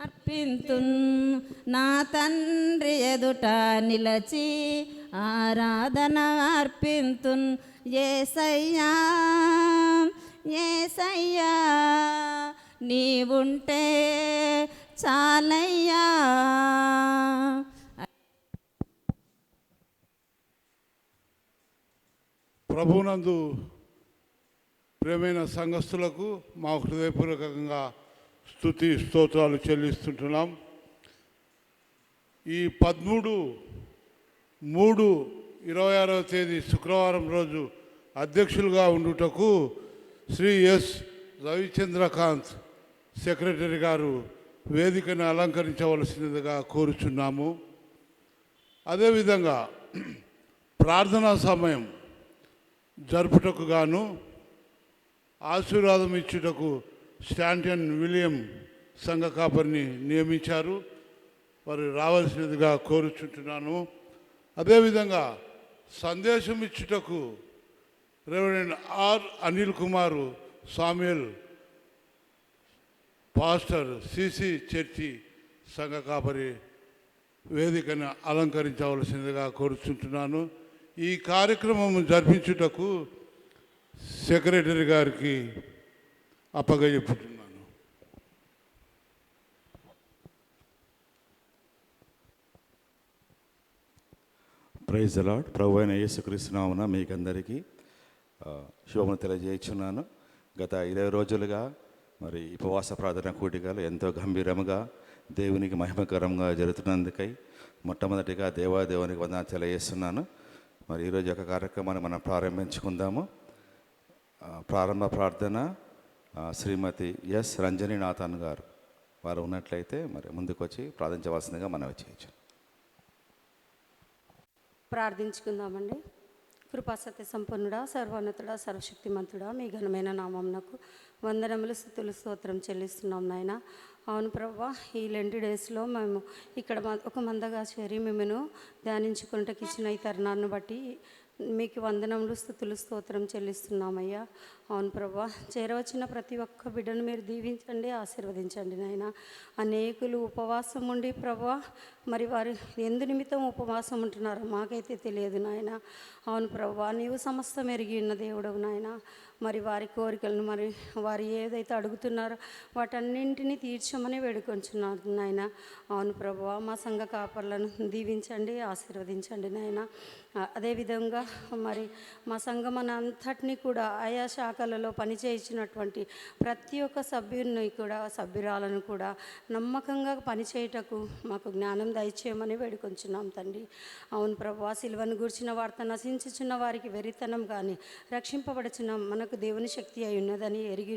అర్పింతున్ నా తండ్రి ఎదుట నిలచి ఆరాధన అర్పింతున్ యేసయ్యా యేసయ్యా నీవుంటే చాలయ్యా. ప్రభునందు ప్రియమైన సంఘస్థులకు మా హృదయపూర్వకంగా స్తుతి స్తోత్రాలు చెల్లిస్తుంటున్నాం. ఈ 13/3/26 శుక్రవారం రోజు అధ్యక్షులుగా ఉండుటకు శ్రీ ఎస్ రవిచంద్రకాంత్ సెక్రటరీ గారు వేదికను అలంకరించవలసినదిగా కోరుచున్నాము. అదేవిధంగా ప్రార్థనా సమయం జరుపుటకు గాను ఆశీర్వాదం ఇచ్చుటకు స్టాంటన్ విలియం సంఘ కాపరిని నియమించారు. వారు రావాల్సినదిగా కోరుచుంటున్నాను. అదేవిధంగా సందేశం ఇచ్చుటకు రెవరెండ్ ఆర్ అనిల్ కుమారు సామ్యుయల్ పాస్టర్ సిసి చర్చి సంఘ కాపరి వేదికను అలంకరించవలసిందిగా కోరుచుంటున్నాను. ఈ కార్యక్రమం జరిపించుటకు సెక్రటరీ గారికి అప్పగజెప్పుతున్నాను. Praise the lord. ప్రభు అయిన యేసుక్రీస్తు నామమున మీకందరికీ శుభములు తెలియజేయుచున్నాను. గత 20 రోజులుగా మరి ఉపవాస ప్రార్థన కూడికలు ఎంతో గంభీరంగా దేవునికి మహిమకరంగా జరుగుతున్నందుకై మొట్టమొదటిగా దేవునికి వందనాలు తెలియజేస్తున్నాను. మరి ఈరోజు యొక్క కార్యక్రమాన్ని మనం ప్రారంభించుకుందాము. ప్రారంభ ప్రార్థన శ్రీమతి ఎస్ రంజని నాథన్ గారు వారు ఉన్నట్లయితే మరి ముందుకు వచ్చి ప్రార్థించవలసిందిగా మనం చేయొచ్చు. ప్రార్థించుకుందామండి. కృపాసత్య సంపన్నుడా, సర్వోన్నతుడా, సర్వశక్తిమంతుడా, మీ ఘనమైన నామమునకు వందనములు స్తుతులు స్తోత్రం చెల్లిస్తున్నాం నాయన. అవును ప్రభువా, ఈ లెండి డేస్లో మేము ఇక్కడ ఒక మందగా చేరి మిమ్మను ధ్యానించుకున్నట్టుకు ఇచ్చిన ఈ తరుణాన్ని బట్టి మీకు వందనములు స్తుతులు స్తోత్రం చెల్లిస్తున్నామయ్యా. అవును ప్రభువా, చేరవచ్చిన ప్రతి ఒక్క బిడ్డను మీరు దీవించండి, ఆశీర్వదించండి నాయన. అనేకులు ఉపవాసం ఉండి ప్రభువా, మరి వారు ఎందు నిమిత్తం ఉపవాసం ఉంటున్నారో మాకైతే తెలియదు నాయన. అవును ప్రభువా, నీవు సమస్తం ఎరిగి ఉన్న దేవుడవు నాయన. మరి వారి కోరికలను మరి వారు ఏదైతే అడుగుతున్నారో వాటన్నింటినీ తీర్చమని వేడుకొంచున్నారు నాయన. అవును ప్రభువా, మా సంఘ కాపర్లను దీవించండి, ఆశీర్వదించండి నాయన. అదేవిధంగా మరి మా సంఘం అంతటినీ కూడా ఆయా శాఖలలో పనిచేయించినటువంటి ప్రతి ఒక్క సభ్యుని కూడా సభ్యురాలను కూడా నమ్మకంగా పనిచేయటకు మాకు జ్ఞానం దయచేయమని వేడుకొంచున్నాం తండ్రి. అవును ప్రభువా, సిలువను గూర్చిన వార్త నశించుచున్న వారికి వెరితనం కానీ రక్షింపబడుచున్న మనకు దేవుని శక్తి అయి ఉన్నదని ఎరిగి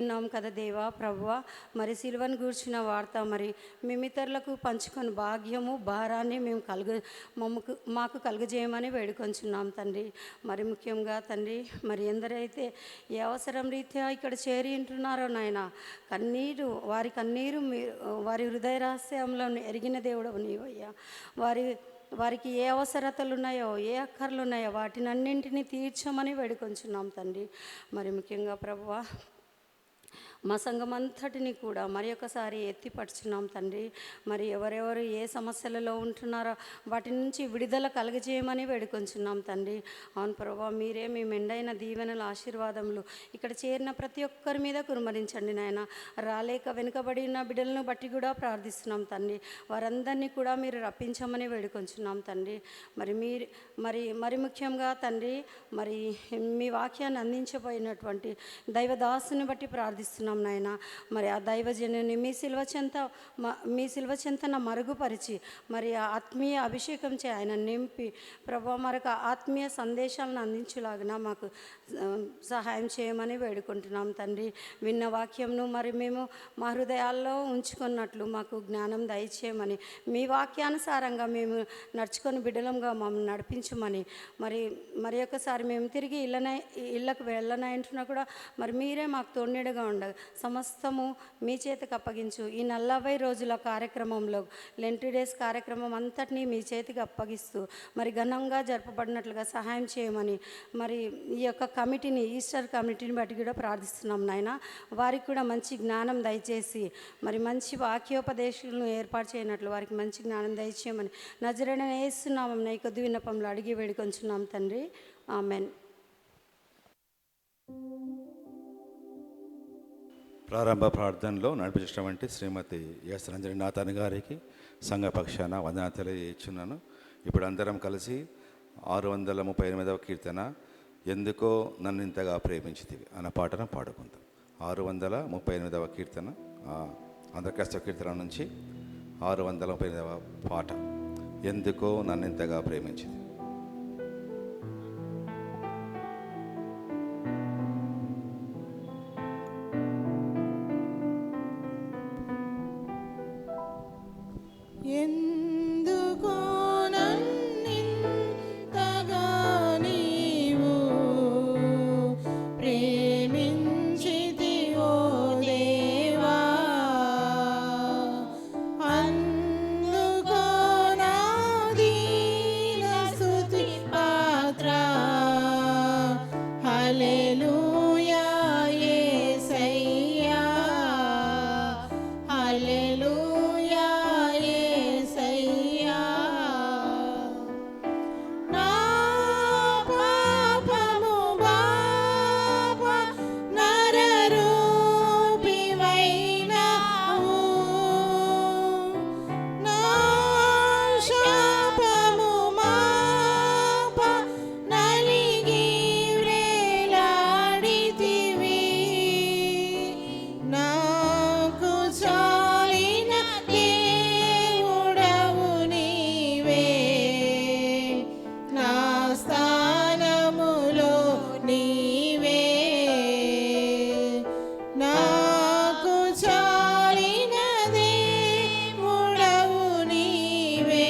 ఉన్నాం కదా దేవా ప్రభువా. మరి సిలువను గూర్చిన వార్త మరి మేమితరులకు పంచుకొని భాగ్యము భారాన్ని మేము మాకు కలుగజేయమని వేడుకొంచున్నాం తండ్రి. మరి ముఖ్యంగా తండ్రి, మరి ఎందరైతే ఏ అవసరం రీత్యా ఇక్కడ చేరి ఉంటున్నారో నాయన, వారి కన్నీరు వారి హృదయ రహస్యంలో ఎరిగిన దేవుడవు నీవయ్యా. వారికి ఏ అవసరతలు ఉన్నాయో, ఏ అక్కర్లు ఉన్నాయో వాటినన్నింటినీ తీర్చమని వేడుకొంచున్నాం తండ్రి. మరి ముఖ్యంగా ప్రభువా, మా సంఘం అంతటిని కూడా మరి ఒకసారి ఎత్తిపడుచున్నాం తండ్రి. మరి ఎవరెవరు ఏ సమస్యలలో ఉంటున్నారో వాటి నుంచి విడుదల కలుగజేయమని వేడుకొంచున్నాం తండ్రి. అవును ప్రభువా, మీరే మీ మెండైన దీవెనల ఆశీర్వాదములు ఇక్కడ చేరిన ప్రతి ఒక్కరి మీద కురుమరించండి నాయన. రాలేక వెనుకబడిన బిడ్డలను బట్టి కూడా ప్రార్థిస్తున్నాం తండ్రి. వారందరినీ కూడా మీరు రప్పించమని వేడుకొంచున్నాం తండ్రి. మరి ముఖ్యంగా తండ్రి, మరి మీ వాక్యాన్ని అందించబోయినటువంటి దైవదాసుని బట్టి ప్రార్థిస్తున్నాం నాయన. మరి ఆ దైవజనుని మీ శిల్వ చెంతన మరుగుపరిచి మరి ఆ ఆత్మీయ అభిషేకం చే ఆయన నింపి ప్రభా మరొక ఆత్మీయ సందేశాలను అందించేలాగిన మాకు సహాయం చేయమని వేడుకుంటున్నాం తండ్రి. విన్న వాక్యంను మరి మేము మా హృదయాల్లో ఉంచుకున్నట్లు మాకు జ్ఞానం దయచేయమని, మీ వాక్యానుసారంగా మేము నడుచుకొని బిడ్డలంగా మమ్మల్ని నడిపించమని, మరి ఒకసారి మేము తిరిగి ఇళ్ళకు వెళ్ళనంటున్నా కూడా మరి మీరే మాకు తోడుగా ఉండగా సమస్తము మీ చేతికి అప్పగించు. ఈ 40 రోజుల కార్యక్రమంలో లెంట్ డేస్ కార్యక్రమం అంతటినీ మీ చేతికి అప్పగిస్తూ మరి ఘనంగా జరపబడినట్లుగా సహాయం చేయమని మరి ఈ యొక్క కమిటీని, ఈస్టర్ కమిటీని బట్టి కూడా ప్రార్థిస్తున్నాం నాయన. వారికి కూడా మంచి జ్ఞానం దయచేసి మరి మంచి వాక్యోపదేశాలను ఏర్పాటు చేయనట్లు వారికి మంచి జ్ఞానం దయచేయమని నజరేయుడైన యేసు నామమున ఈ కొద్ది విన్నపంలో అడిగి వేడుకొంచున్నాం తండ్రి. ఆమెన్. ప్రారంభ ప్రార్థనలో నడిపించినటువంటి శ్రీమతి ఎస్ రంజని నాథన్ గారికి సంఘ పక్షాన వందనాలు తెలియజేస్తున్నాను. ఇప్పుడు అందరం కలిసి 638వ కీర్తన ఎందుకో నన్ను ఇంతగా ప్రేమించితివి అన్న పాటను పాడుకుందాం. 638వ కీర్తన ఆంధ్రక్రైస్తవ కీర్తన నుంచి 638వ పాట ఎందుకో నన్ను ఇంతగా ప్రేమించితివి. ఎందుకో నన్నింతగా నీవు ప్రేమించితివో దేవా, అందుకో నా దీన స్తుతి పాత్ర. హల్లెలూయా యేసయ్యా, హల్లెలూయా యేసయ్యా. నా పాపము బాపా నరరూపివైనావు, నా శాపము మాపా నలిగి వ్రేలాడితివి. నాకు చాలిన దేవుడవు నీవే, నా స్థానములో నీవే. నాకు చాలిన దేవుడవు నీవే,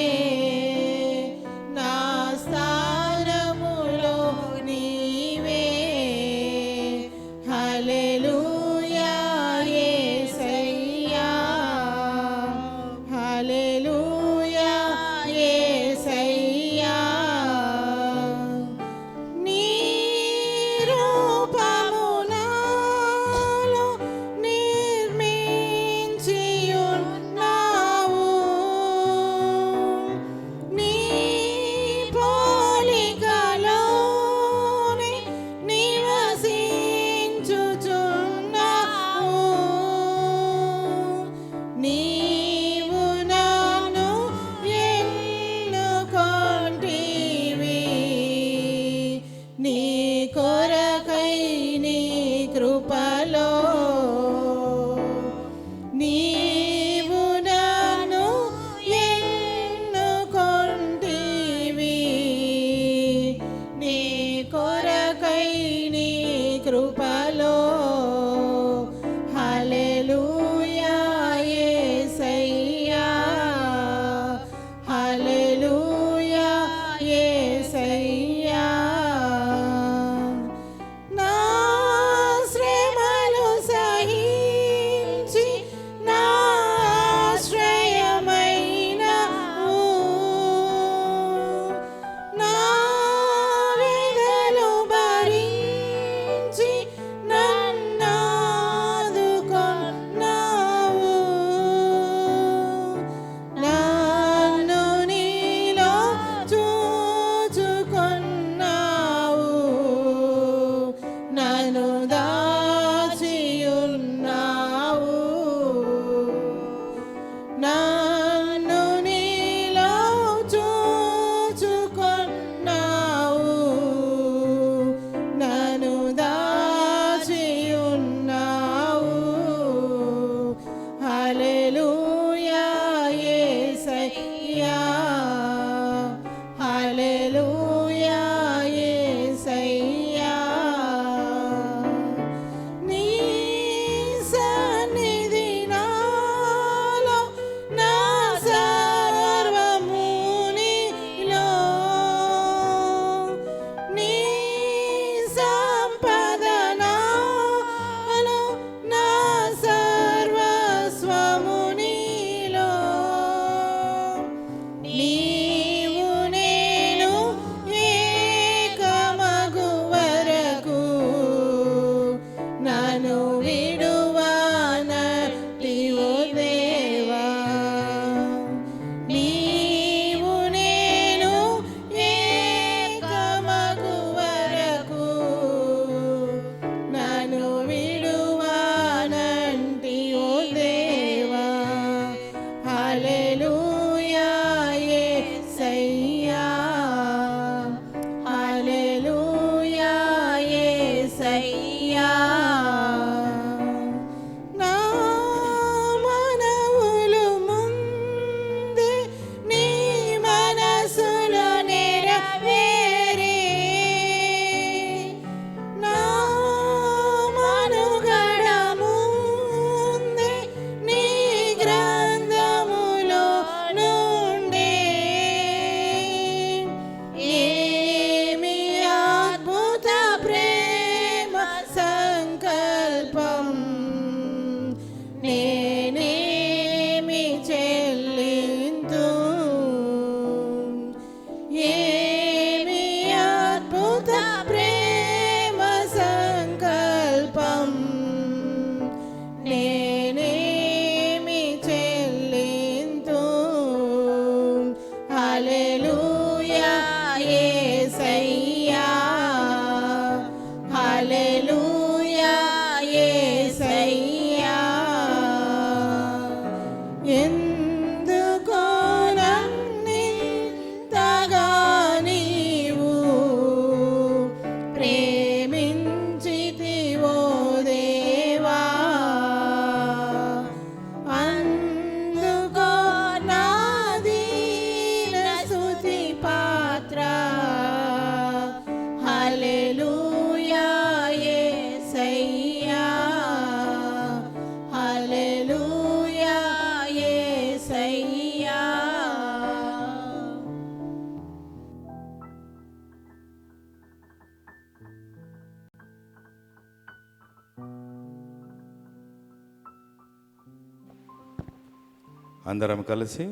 అందరం కలిసి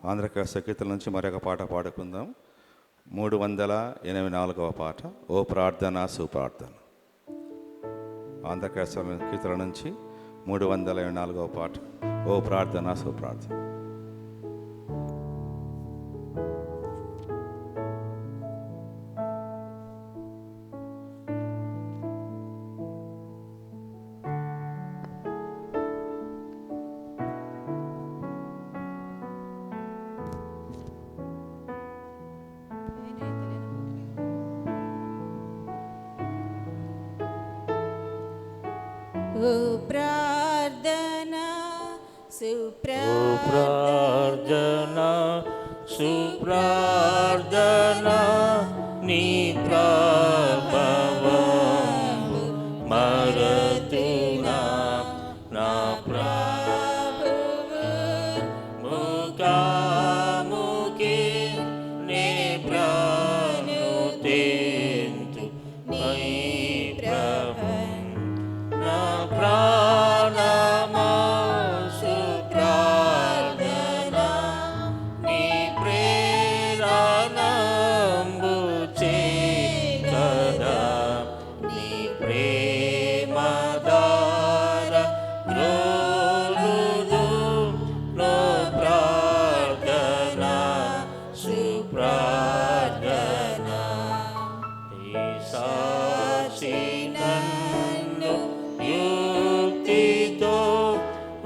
ఆంధ్రకేశ కీర్తన నుంచి మరొక పాట పాడుకుందాం. 384వ పాట, ఓ ప్రార్థన సుప్రార్థన. ఆంధ్రకేశ కీర్తన నుంచి 384వ పాట, ఓ ప్రార్థన సుప్రార్థన. ఓ ప్రార్థన ప్రార్థన సుప్రార్థన నీ ప్రభావము మరతునా నా ప్రభువు ముఖాముఖి నే ప్రాణుతేంతు మై ప్రభు నా ప్రాణమా సుప్రార్థన నీ ప్రేరణంబు చేకదా నీ ప్రేమదార గ్రోలుదు నో ప్రార్థన సుప్రార్థన ఈ సాక్షి నన్ను యుక్తితో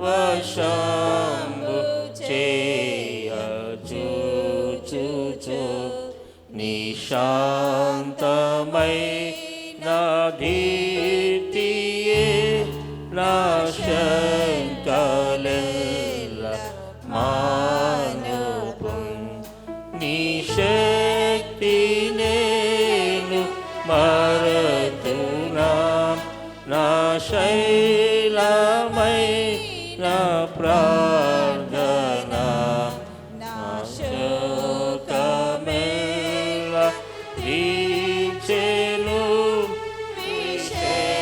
వశంబు చేయచూచు నిశాంతమై నా దీప్తియే నా శంకలెల్ల మానుపు నీ శక్తి నేను మరతునా నా శైలమై నా ప్రార్థన నా శోకమేల తీర్చెను విశేషమై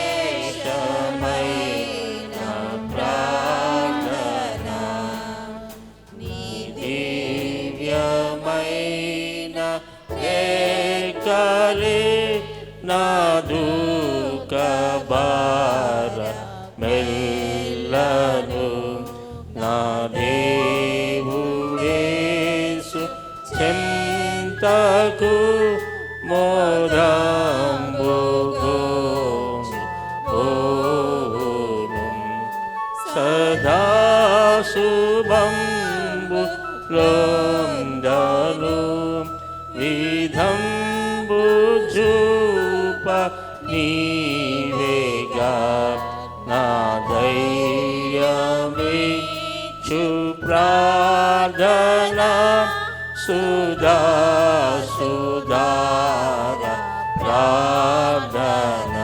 నా ప్రార్థన నీ దివ్యమైన రేఖలే నా దుఃఖ భార మెల్లను నా దేవుడేసు చెంతకు మోదంబుగో ఓను సదా శుభంబు లోందను విధంబు జూప నీవేగా నా దయ్యమిచ్చు ప్రార్థన సుధా సుధార ప్రార్థన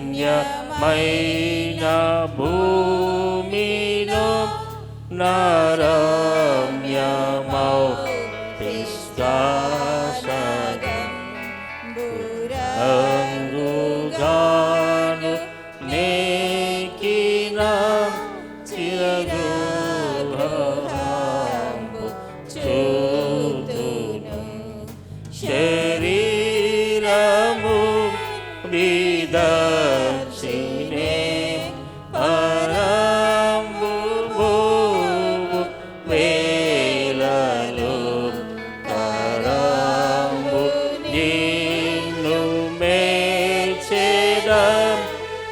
అరణ్యమైన భూమిలో నరమ్యమౌ పిస్తాసగం అంగుగాను నేకిన చిరగుహంబు చూతును శరీరము విదర్శినే పరంబు భూవు వేలలు కరంబు నిన్ను మేచెదం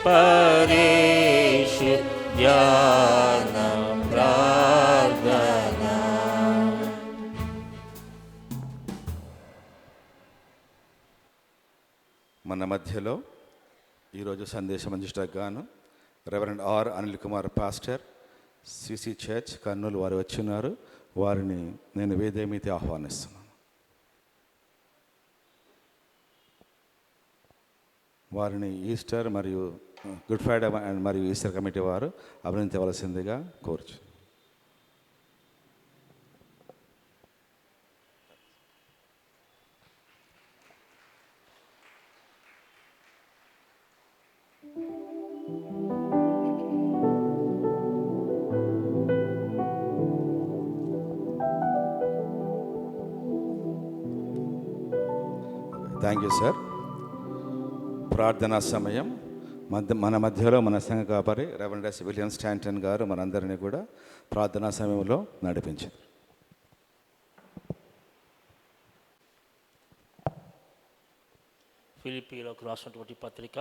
పరేషు ధ్యాన ప్రార్థన. మన మధ్యలో ఈరోజు సందేశం అందించగాను reverend R Anil Kumar pastor CC church Kurnool వారు వచ్చినారు. వారిని నేను వేదేమితి ఆహ్వానిస్తున్నాను. వారిని ఈస్టర్ మరియు గుడ్ ఫ్రైడే మరియు ఈస్టర్ కమిటీ వారు అభినందించవలసిందిగా కోరుచు. Thank you sir. ప్రార్థనా సమయం. మన మధ్యలో మన సంఘ కాపరి రెవరెండ్ ఎస్. విలియం స్టాంటన్ గారు మనందరినీ కూడా ప్రార్థనా సమయంలో నడిపించారు. ఫిలిప్పీలకు రాసినటువంటి పత్రిక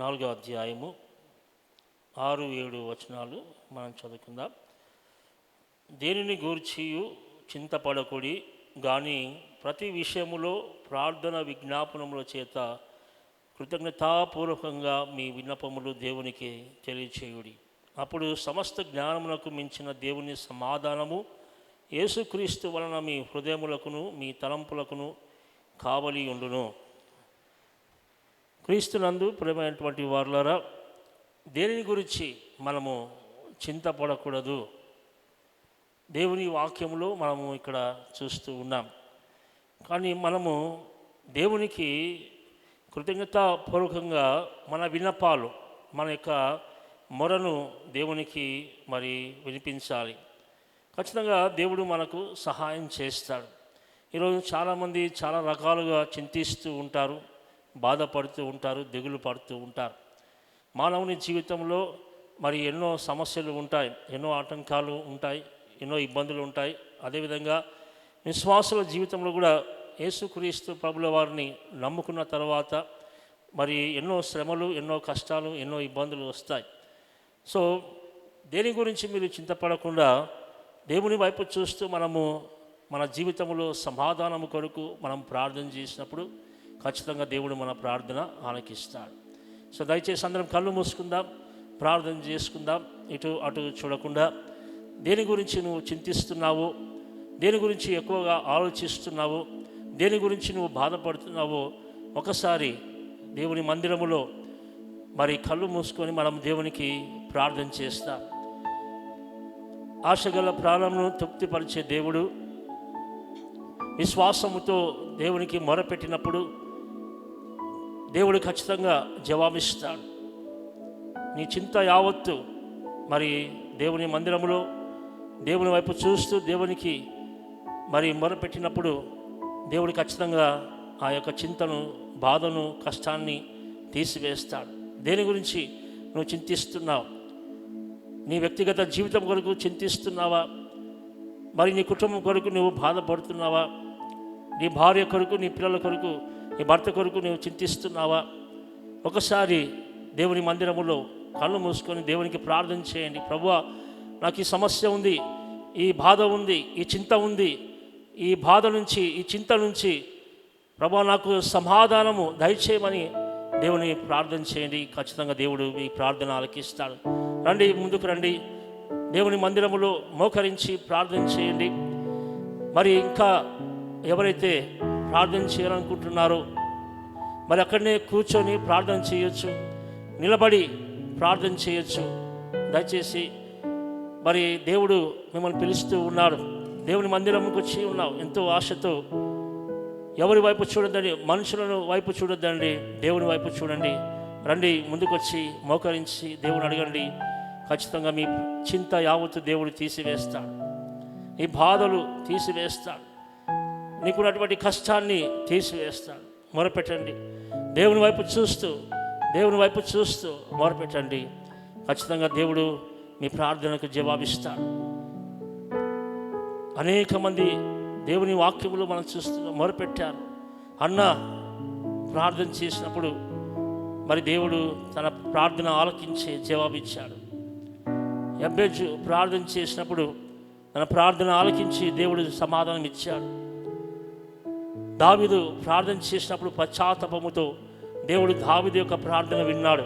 4వ అధ్యాయము 6-7 వచనాలు మనం చదువుకుందాం. దేనిని గూర్చియు చింతపడకుడి గాని ప్రతి విషయములో ప్రార్థన విజ్ఞాపనముల చేత కృతజ్ఞతాపూర్వకంగా మీ విన్నపములు దేవునికి తెలియచేయుడి. అప్పుడు సమస్త జ్ఞానమునకు మించిన దేవుని సమాధానము యేసుక్రీస్తు వలన మీ హృదయములకును మీ తలంపులకును కావలి ఉండును. క్రీస్తునందు ప్రియమైనటువంటి వారులారా, దేనిని గురించి మనము చింతపడకూడదు. దేవుని వాక్యములో మనము ఇక్కడ చూస్తూ ఉన్నాం. కానీ మనము దేవునికి కృతజ్ఞతాపూర్వకంగా మన విన్నపాలు, మన యొక్క మొరను దేవునికి మరి వినిపించాలి. ఖచ్చితంగా దేవుడు మనకు సహాయం చేస్తాడు. ఈరోజు చాలామంది చాలా రకాలుగా చింతిస్తూ ఉంటారు, బాధపడుతూ ఉంటారు, దిగులు పడుతూ ఉంటారు. మానవుని జీవితంలో మరి ఎన్నో సమస్యలు ఉంటాయి, ఎన్నో ఆటంకాలు ఉంటాయి, ఎన్నో ఇబ్బందులు ఉంటాయి. అదేవిధంగా విశ్వాసుల జీవితంలో కూడా యేసుక్రీస్తు ప్రభుల వారిని నమ్ముకున్న తర్వాత మరి ఎన్నో శ్రమలు, ఎన్నో కష్టాలు, ఎన్నో ఇబ్బందులు వస్తాయి. సో దేని గురించి మీరు చింతపడకుండా దేవుని వైపు చూస్తూ మనము మన జీవితంలో సమాధానము కొరకు మనం ప్రార్థన చేసినప్పుడు ఖచ్చితంగా దేవుడు మన ప్రార్థన ఆలకిస్తాడు. సో దయచేసి అందరం కళ్ళు మూసుకుందాం, ప్రార్థన చేసుకుందాం. ఇటు అటు చూడకుండా దేని గురించి నువ్వు చింతిస్తున్నావో, దేని గురించి ఎక్కువగా ఆలోచిస్తున్నావో, దేని గురించి నువ్వు బాధపడుతున్నావో ఒకసారి దేవుని మందిరములో మరి కళ్ళు మూసుకొని మనం దేవునికి ప్రార్థన చేస్తాం. ఆశగల ప్రాణమును తృప్తిపరిచే దేవుడు, విశ్వాసముతో దేవునికి మొరపెట్టినప్పుడు దేవుడు ఖచ్చితంగా జవాబిస్తాడు. నీ చింత యావత్తు మరి దేవుని మందిరములో దేవుని వైపు చూస్తూ దేవునికి మరి మొరపెట్టినప్పుడు దేవుడు ఖచ్చితంగా ఆ యొక్క చింతను, బాధను, కష్టాన్ని తీసివేస్తాడు. దేని గురించి నువ్వు చింతిస్తున్నావు? నీ వ్యక్తిగత జీవితం కొరకు చింతిస్తున్నావా? మరి నీ కుటుంబం కొరకు నువ్వు బాధపడుతున్నావా? నీ భార్య కొరకు, నీ పిల్లల కొరకు, నీ భర్త కొరకు నువ్వు చింతిస్తున్నావా? ఒకసారి దేవుని మందిరములో కళ్ళు మూసుకొని దేవునికి ప్రార్థన చేయండి. ప్రభువా, నాకు ఈ సమస్య ఉంది, ఈ బాధ ఉంది, ఈ చింత ఉంది, ఈ బాధ నుంచి, ఈ చింత నుంచి ప్రభువా నాకు సమాధానము దయచేయమని దేవుని ప్రార్థన చేయండి. ఖచ్చితంగా దేవుడు మీ ప్రార్థన ఆలకిస్తాడు. రండి, ముందుకు రండి. దేవుని మందిరములో మోకరించి ప్రార్థన చేయండి. మరి ఇంకా ఎవరైతే ప్రార్థన చేయాలనుకుంటున్నారో మరి అక్కడనే కూర్చొని ప్రార్థన చేయొచ్చు, నిలబడి ప్రార్థన చేయొచ్చు. దయచేసి మరి దేవుడు మిమ్మల్ని పిలుస్తూ ఉన్నాడు. దేవుని మందిరంకి వచ్చి ఉన్నావు ఎంతో ఆశతో. ఎవరి వైపు చూడొద్దండి, మనుషులను వైపు చూడొద్దండి, దేవుని వైపు చూడండి. రండి, ముందుకొచ్చి మోకరించి దేవుని అడగండి. ఖచ్చితంగా మీ చింత యావత్తు దేవుడు తీసివేస్తాడు, నీ బాధలు తీసివేస్తాడు, నీకున్నటువంటి కష్టాన్ని తీసివేస్తాడు. మొరపెట్టండి, దేవుని వైపు చూస్తూ, దేవుని వైపు చూస్తూ మొరపెట్టండి. ఖచ్చితంగా దేవుడు మీ ప్రార్థనకు జవాబిస్తాడు. అనేక మంది దేవుని వాక్యములు మనం చూస్తున్నాం, మొరపెట్టారు. అన్న ప్రార్థన చేసినప్పుడు మరి దేవుడు తన ప్రార్థన ఆలకించే జవాబిచ్చాడు. యెబెజు ప్రార్థన చేసినప్పుడు తన ప్రార్థన ఆలకించి దేవుడు సమాధానం ఇచ్చాడు. దావీదు ప్రార్థన చేసినప్పుడు పశ్చాత్తాపముతో దేవుడు దావీదు యొక్క ప్రార్థన విన్నాడు.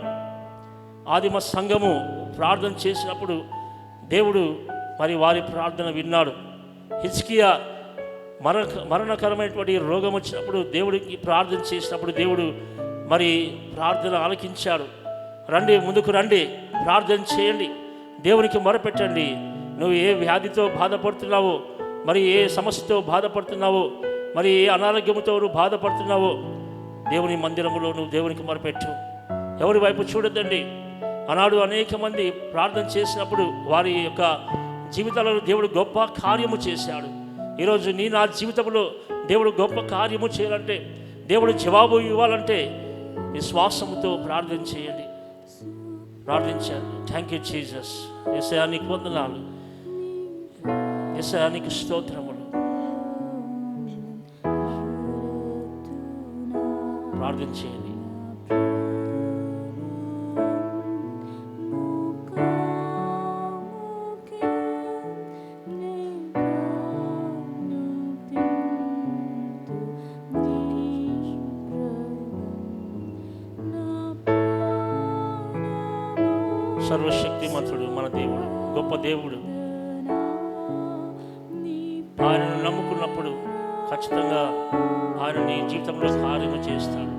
ఆదిమ సంఘము ప్రార్థన చేసినప్పుడు దేవుడు మరి వారి ప్రార్థన విన్నాడు. హిజ్కియా మరణకరమైనటువంటి రోగం వచ్చినప్పుడు దేవుడికి ప్రార్థన చేసినప్పుడు దేవుడు మరి ప్రార్థన ఆలకించాడు. రండి, ముందుకు రండి, ప్రార్థన చేయండి, దేవునికి మొరపెట్టండి. నువ్వు ఏ వ్యాధితో బాధపడుతున్నావో, మరి ఏ సమస్యతో బాధపడుతున్నావో, మరి ఏ అనారోగ్యంతో నువ్వు బాధపడుతున్నావో దేవుని మందిరములో నువ్వు దేవునికి మొరపెట్టు. ఎవరి వైపు చూడొద్దండి. ఆనాడు అనేక మంది ప్రార్థన చేసినప్పుడు వారి యొక్క జీవితాలలో దేవుడు గొప్ప కార్యము చేశాడు. ఈరోజు నా జీవితంలో దేవుడు గొప్ప కార్యము చేయాలంటే, దేవుడు జవాబు ఇవ్వాలంటే విశ్వాసముతో ప్రార్థన చేయండి, ప్రార్థించండి. Thank you Jesus. యేసయ్యా నీకు వందనాలు, యేసయ్యా నీకు స్తోత్రములు. ప్రార్థన చేయండి. సర్వశక్తిమంతుడు మన దేవుడు, గొప్ప దేవుడు. ఆయనను నమ్ముకున్నప్పుడు ఖచ్చితంగా ఆయన నీ జీవితంలో కార్యము చేస్తాడు.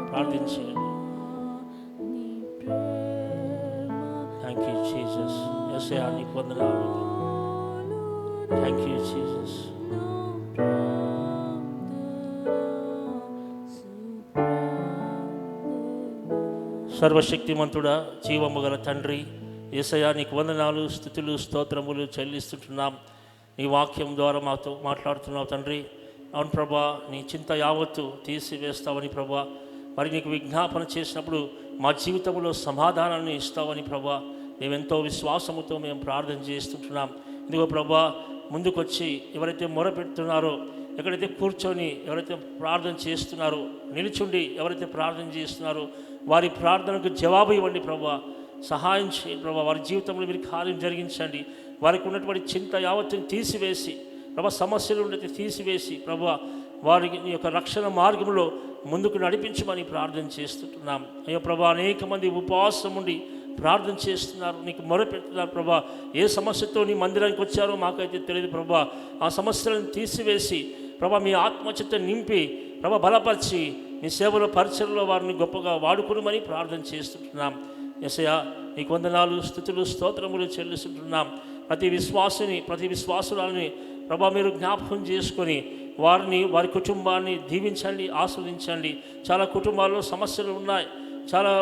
ప్రార్థించండి. Thank you Jesus. యేసయ్యా నీకు వందనాలు. Thank you Jesus. సర్వశక్తిమంతుడా, జీవము గల తండ్రి, యేసయ్యా నీకు వందనాలు, స్తుతులు, స్తోత్రములు చెల్లిస్తుంటున్నాం. నీ వాక్యం ద్వారా మాతో మాట్లాడుతున్నావు తండ్రి. అవును ప్రభా, నీ చింత యావత్తు తీసివేస్తావని ప్రభా, మరి నీకు విజ్ఞాపన చేసినప్పుడు మా జీవితంలో సమాధానాన్ని ఇస్తావని ప్రభా, మేమెంతో విశ్వాసముతో మేము ప్రార్థన చేస్తుంటున్నాం. ఇదిగో ప్రభా, ముందుకొచ్చి ఎవరైతే మొరపెడుతున్నారో, ఎక్కడైతే కూర్చొని ఎవరైతే ప్రార్థన చేస్తున్నారో, నిలుచుండి ఎవరైతే ప్రార్థన చేస్తున్నారో వారి ప్రార్థనకు జవాబు ఇవ్వండి ప్రభా. సహాయం చేయండి ప్రభా. వారి జీవితంలో మీరు కార్యం జరిగించండి. వారికి ఉన్నటువంటి చింత యావత్తుని తీసివేసి ప్రభా, సమస్యలు ఉన్నది తీసివేసి ప్రభా, వారికి నీ యొక్క రక్షణ మార్గంలో ముందుకు నడిపించమని ప్రార్థన చేస్తుంటున్నాం. అయ్యో ప్రభా, అనేక మంది ఉపవాసం ఉండి ప్రార్థన చేస్తున్నారు, నీకు మొరపెడుతున్నారు ప్రభా. ఏ సమస్యతో నీ మందిరానికి వచ్చారో మాకైతే తెలియదు ప్రభా. ఆ సమస్యలను తీసివేసి ప్రభా, మీ ఆత్మచేత నింపి ప్రభా, బలపరిచి మీ సేవలో పరిచయంలో వారిని గొప్పగా వాడుకునమని ప్రార్థన చేస్తుంటున్నాం. యేసయ్యా నీకు వందనాలు, స్తుతులు, స్తోత్రములు చెల్లిస్తుంటున్నాం. ప్రతి విశ్వాసురాలని ప్రభా మీరు జ్ఞాపకం చేసుకొని వారిని, వారి కుటుంబాన్ని దీవించండి, ఆస్వాదించండి. చాలా కుటుంబాల్లో సమస్యలు ఉన్నాయి, చాలా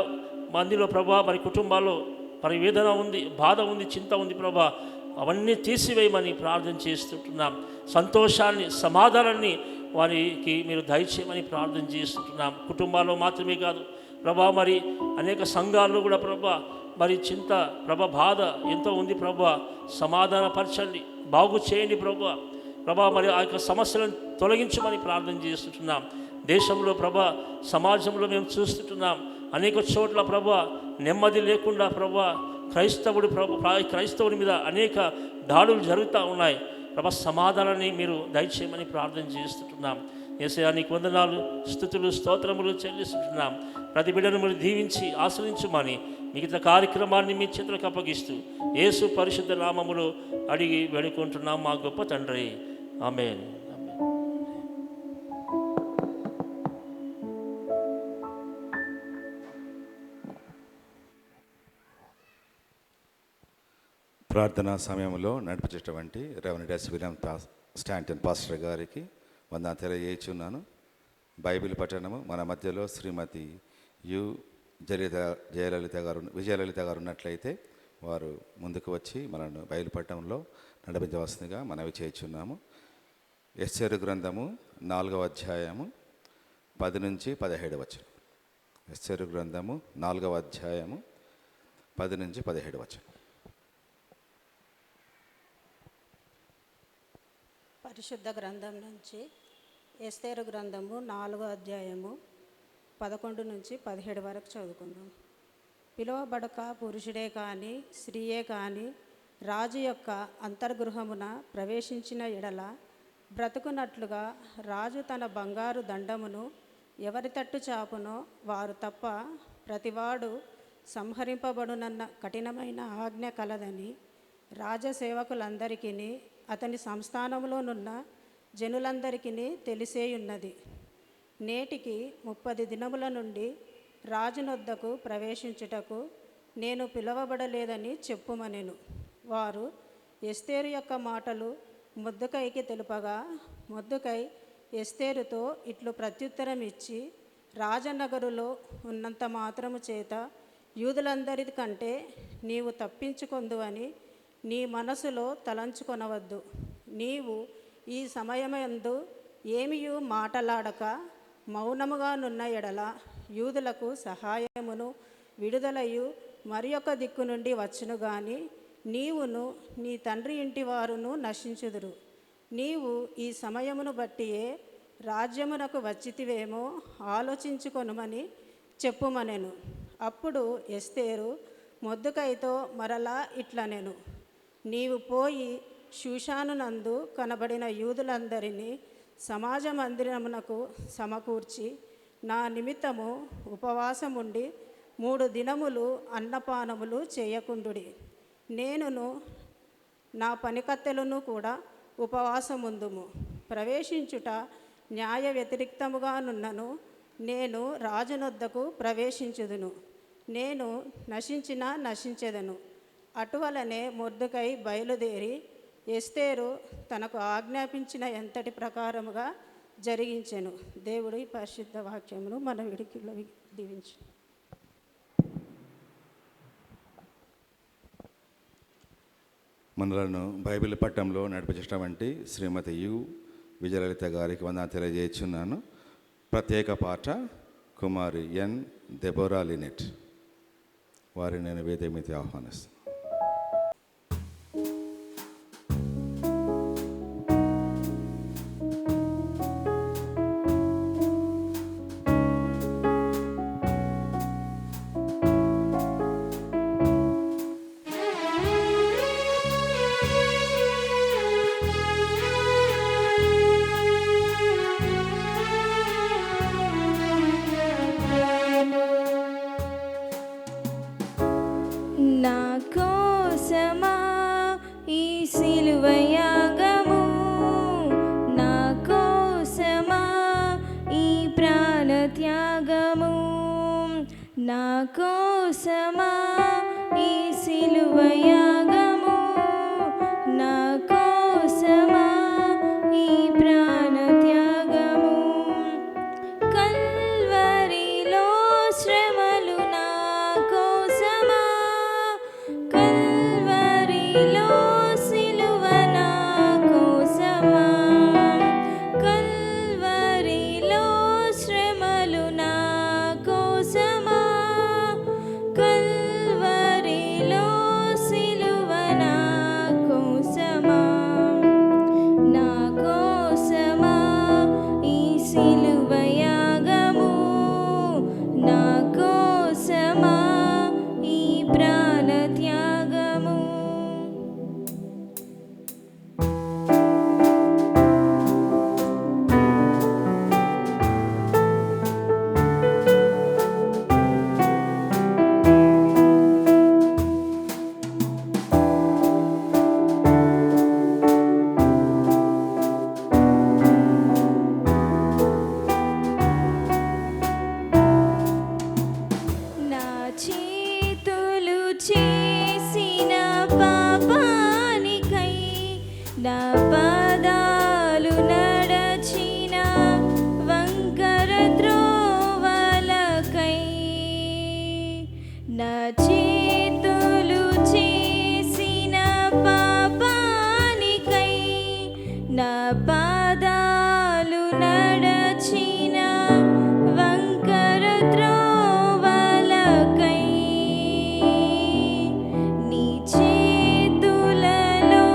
మందిలో ప్రభా మరి కుటుంబాల్లో మరి వేదన ఉంది, బాధ ఉంది, చింత ఉంది ప్రభా. అవన్నీ తీసివేయమని ప్రార్థన చేస్తుంటున్నాం. సంతోషాన్ని, సమాధానాన్ని వారికి మీరు దయచేయమని ప్రార్థన చేస్తుంటున్నాం. కుటుంబాల్లో మాత్రమే కాదు ప్రభా, మరి అనేక సంఘాల్లో కూడా ప్రభా మరి చింత ప్రభా, బాధ ఎంతో ఉంది ప్రభా. సమాధానపరచండి, బాగు చేయండి ప్రభా. ప్రభా మరి ఆ యొక్క సమస్యలను తొలగించమని ప్రార్థన చేస్తుంటున్నాం. దేశంలో ప్రభా, సమాజంలో మేము చూస్తుంటున్నాం అనేక చోట్ల ప్రభా నెమ్మది లేకుండా ప్రభా, క్రైస్తవుడి మీద అనేక దాడులు జరుగుతూ ఉన్నాయి ప్రభా. సమాధానాన్ని మీరు దయచేయమని ప్రార్థన చేస్తుంటున్నాం. యేసయ్యా నీకు వందనాలు, స్తుతులు, స్తోత్రములు చెల్లిస్తుంటున్నాం. ప్రతి బిడ్డను మీరు దీవించి ఆశ్రయించమని మిగతా కార్యక్రమాన్ని మీ చేతులకు అప్పగిస్తూ యేసు పరిశుద్ధ నామములో అడిగి వేడుకుంటున్నాం మా గొప్ప తండ్రి. ఆమేన్. ప్రార్థనా సమయంలో నడిపించేటువంటి reverend S William Stanton pastor గారికి వందనాలు తెలియజేస్తున్నాను. బైబిల్ పఠనము మన మధ్యలో శ్రీమతి విజయలలిత గారు ఉన్నట్లయితే వారు ముందుకు వచ్చి మనను బైబిల్ పఠనంలో నడిపించవలసిందిగా మనవి చేయుచున్నాము. ఎస్తేరు గ్రంథము 4వ అధ్యాయము 10 నుంచి 17 వచనం. ఎస్తేరు గ్రంథము 4వ అధ్యాయము 10 నుంచి 17 వచనం. పరిశుద్ధ గ్రంథం నుంచి ఎస్తేరు గ్రంథము 4వ అధ్యాయము 11 నుంచి 17 వరకు చదువుకుందాం. పిలువబడక పురుషుడే కానీ స్త్రీయే కానీ రాజు యొక్క అంతర్గృహమున ప్రవేశించిన ఎడల బ్రతుకున్నట్లుగా రాజు తన బంగారు దండమును ఎవరి తట్టు చాపునో వారు తప్ప ప్రతివాడు సంహరింపబడునన్న కఠినమైన ఆజ్ఞ కలదని రాజసేవకులందరికీ అతని సంస్థానములోనున్న జనులందరికీ తెలిసేయున్నది. నేటికి 30 దినముల నుండి రాజునొద్దకు ప్రవేశించుటకు నేను పిలువబడలేదని చెప్పుమనెను. వారు ఎస్తేరు యొక్క మాటలు మొర్దెకైకి తెలుపగా మొర్దెకై ఎస్తేరుతో ఇట్లు ప్రత్యుత్తరం ఇచ్చి, రాజనగరులో ఉన్నంత మాత్రము చేత యూదులందరి కంటే నీవు తప్పించుకొందువని నీ మనసులో తలంచుకొనవద్దు. నీవు ఈ సమయమందు ఏమియూ మాటలాడక మౌనముగా నున్న ఎడల యూదులకు సహాయమును విడుదలయు మరి ఒక దిక్కు నుండి వచ్చును గాని నీవును నీ తండ్రి ఇంటి వారును నశించుదురు. నీవు ఈ సమయమును బట్టియే రాజ్యమునకు వచ్చితివేమో ఆలోచించుకొనుమని చెప్పుమనెను. అప్పుడు ఎస్తేరు మొర్దెకైతో మరలా ఇట్లనెను, నీవు పోయి షూషానునందు కనబడిన యూదులందరినీ సమాజ మందిరమునకు సమకూర్చి నా నిమిత్తము ఉపవాసముండి 3 దినములు అన్నపానములు చేయకుండుడి. నేనును నా పనికత్తెలను కూడా ఉపవాసముందుము. ప్రవేశించుట న్యాయ వ్యతిరిక్తముగానున్నను నేను రాజునొద్దకు ప్రవేశించుదును. నేను నశించినా నశించెదను. అటువలనే మొర్దెకై బయలుదేరి ఎస్తేరు తనకు ఆజ్ఞాపించిన ఎంతటి ప్రకారముగా జరిగించెను. దేవుడు ఈ పరిశుద్ధ వాక్యమును మన విడికిలో దీవించు. మనలను బైబిల్ పట్టంలో నడిపించినటువంటి శ్రీమతి యు విజయలలిత గారికి వందనాలు తెలియజేస్తున్నాను. ప్రత్యేక పాట కుమారి ఎన్ దెబోరా లినెట్ వారిని నేను వేదిక మీద ఆహ్వానిస్తాను. నా కోసమా ఈ సిలువ యాగము, నా కోసమా ఈ ప్రాణ త్యాగము, నా కోసమా ఈ సిలువ యాగము, నా కోసమా ఈ ప్రాణ త్యాగము. కల్వరిలో శ్రమలు నా కోసమా, కల్వరిలో సిలువ నా కోసమా, కల్వరిలో శ్రమలు నా కోసమా, కల్వరిలో సిలువ నా కోసమా, నా కోసమా ఈ సిలువ యాగము, నా కోసమా ఈ ప్రాణ త్యాగము. నా చేతులు చేసిన పాపానికై, నా పాదాలు నడచిన వంకర త్రోవలకై, నా చేతులు చేసిన పాపానికై, నా పాదాలు నడచిన వంకర త్రోవలకై, నీ చేతులలో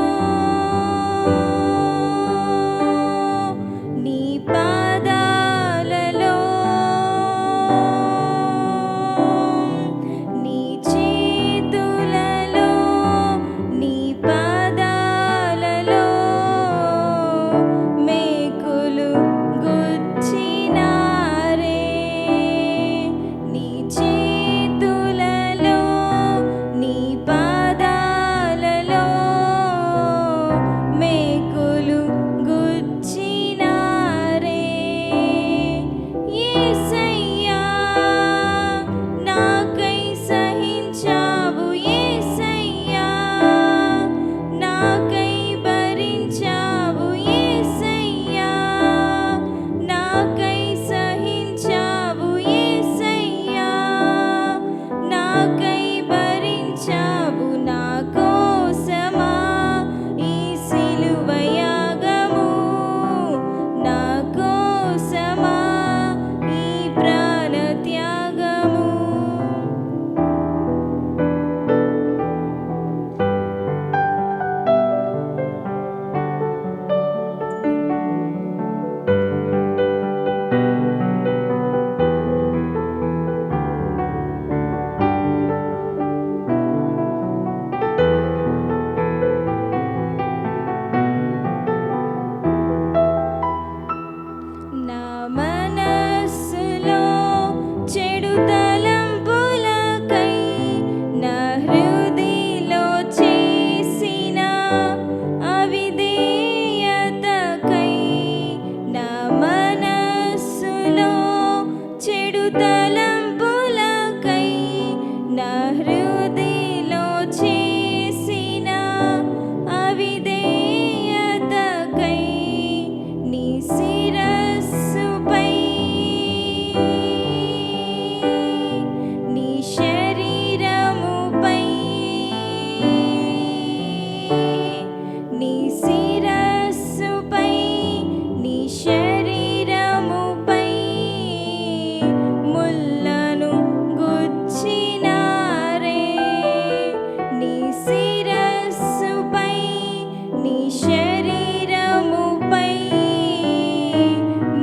శరీరముపై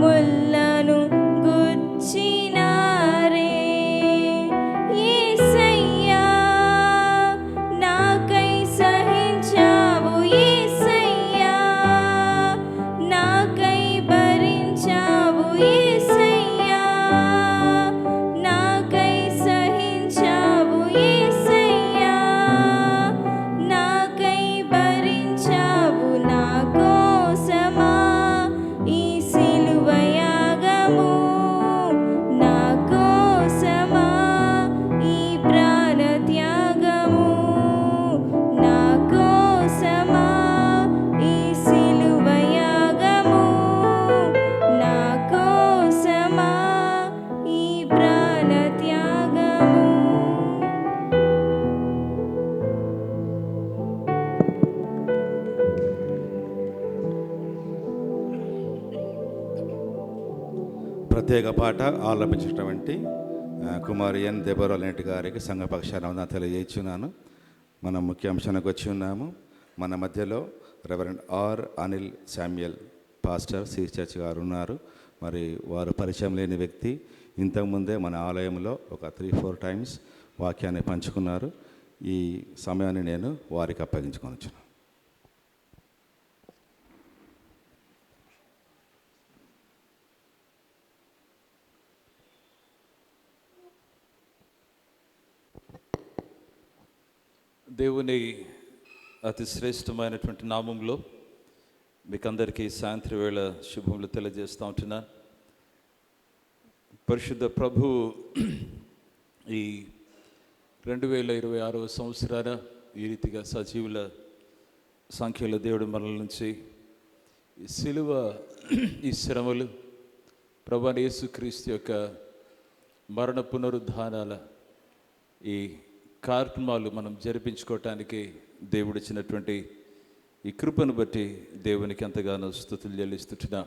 ముళ్ళను గుచ్చినారే. యేసయ్యా నాకై సహించావు, యేసయ్యా నాకై భరించావు, యేసయ్యా నాకై సహించావు, యేసయ్యా నాకై భరించావు. నా కోసమా ఈ సిలువ యాగము, నా కోసమా ఈ ప్రాణ త్యాగము, నా కోసమా ఈ సిలువ యాగము, నా కోసమా ఈ ప్రాణ త్యాగము. ప్రత్యేక పాట ఆలపించినటువంటి కుమారి ఎన్ దెబోరా లెంటి గారికి సంఘపక్షాన వందనాలు తెలియజేస్తున్నాను. మనం ముఖ్యాంశానికి వచ్చి ఉన్నాము. మన మధ్యలో reverend R Anil Samuel pastor C church గారు ఉన్నారు. మరి వారు పరిచయం లేని వ్యక్తి. ఇంతకుముందే మన ఆలయంలో ఒక 3-4 టైమ్స్ వాక్యాన్ని పంచుకున్నారు. ఈ సమయాన్ని నేను వారికి అప్పగించుకొనొచ్చు. దేవుని అతి శ్రేష్టమైనటువంటి నామంలో మీకు అందరికీ సాయంత్రం వేళ శుభములు తెలియజేస్తూ ఉంటున్నాను. పరిశుద్ధ ప్రభు ఈ 2026 సంవత్సరాన ఈ రీతిగా సజీవుల సంఖ్యలో దేవుడు మనల నుంచి ఈ సిలువ, ఈ శ్రమలు, ప్రభువైన యేసుక్రీస్తు యొక్క మరణ పునరుద్ధానాల ఈ కార్యక్రమాలు మనం జరిపించుకోవటానికి దేవుడిచ్చినటువంటి ఈ కృపను బట్టి దేవునికి ఎంతగానో స్తుతులు చెల్లిస్తున్నా.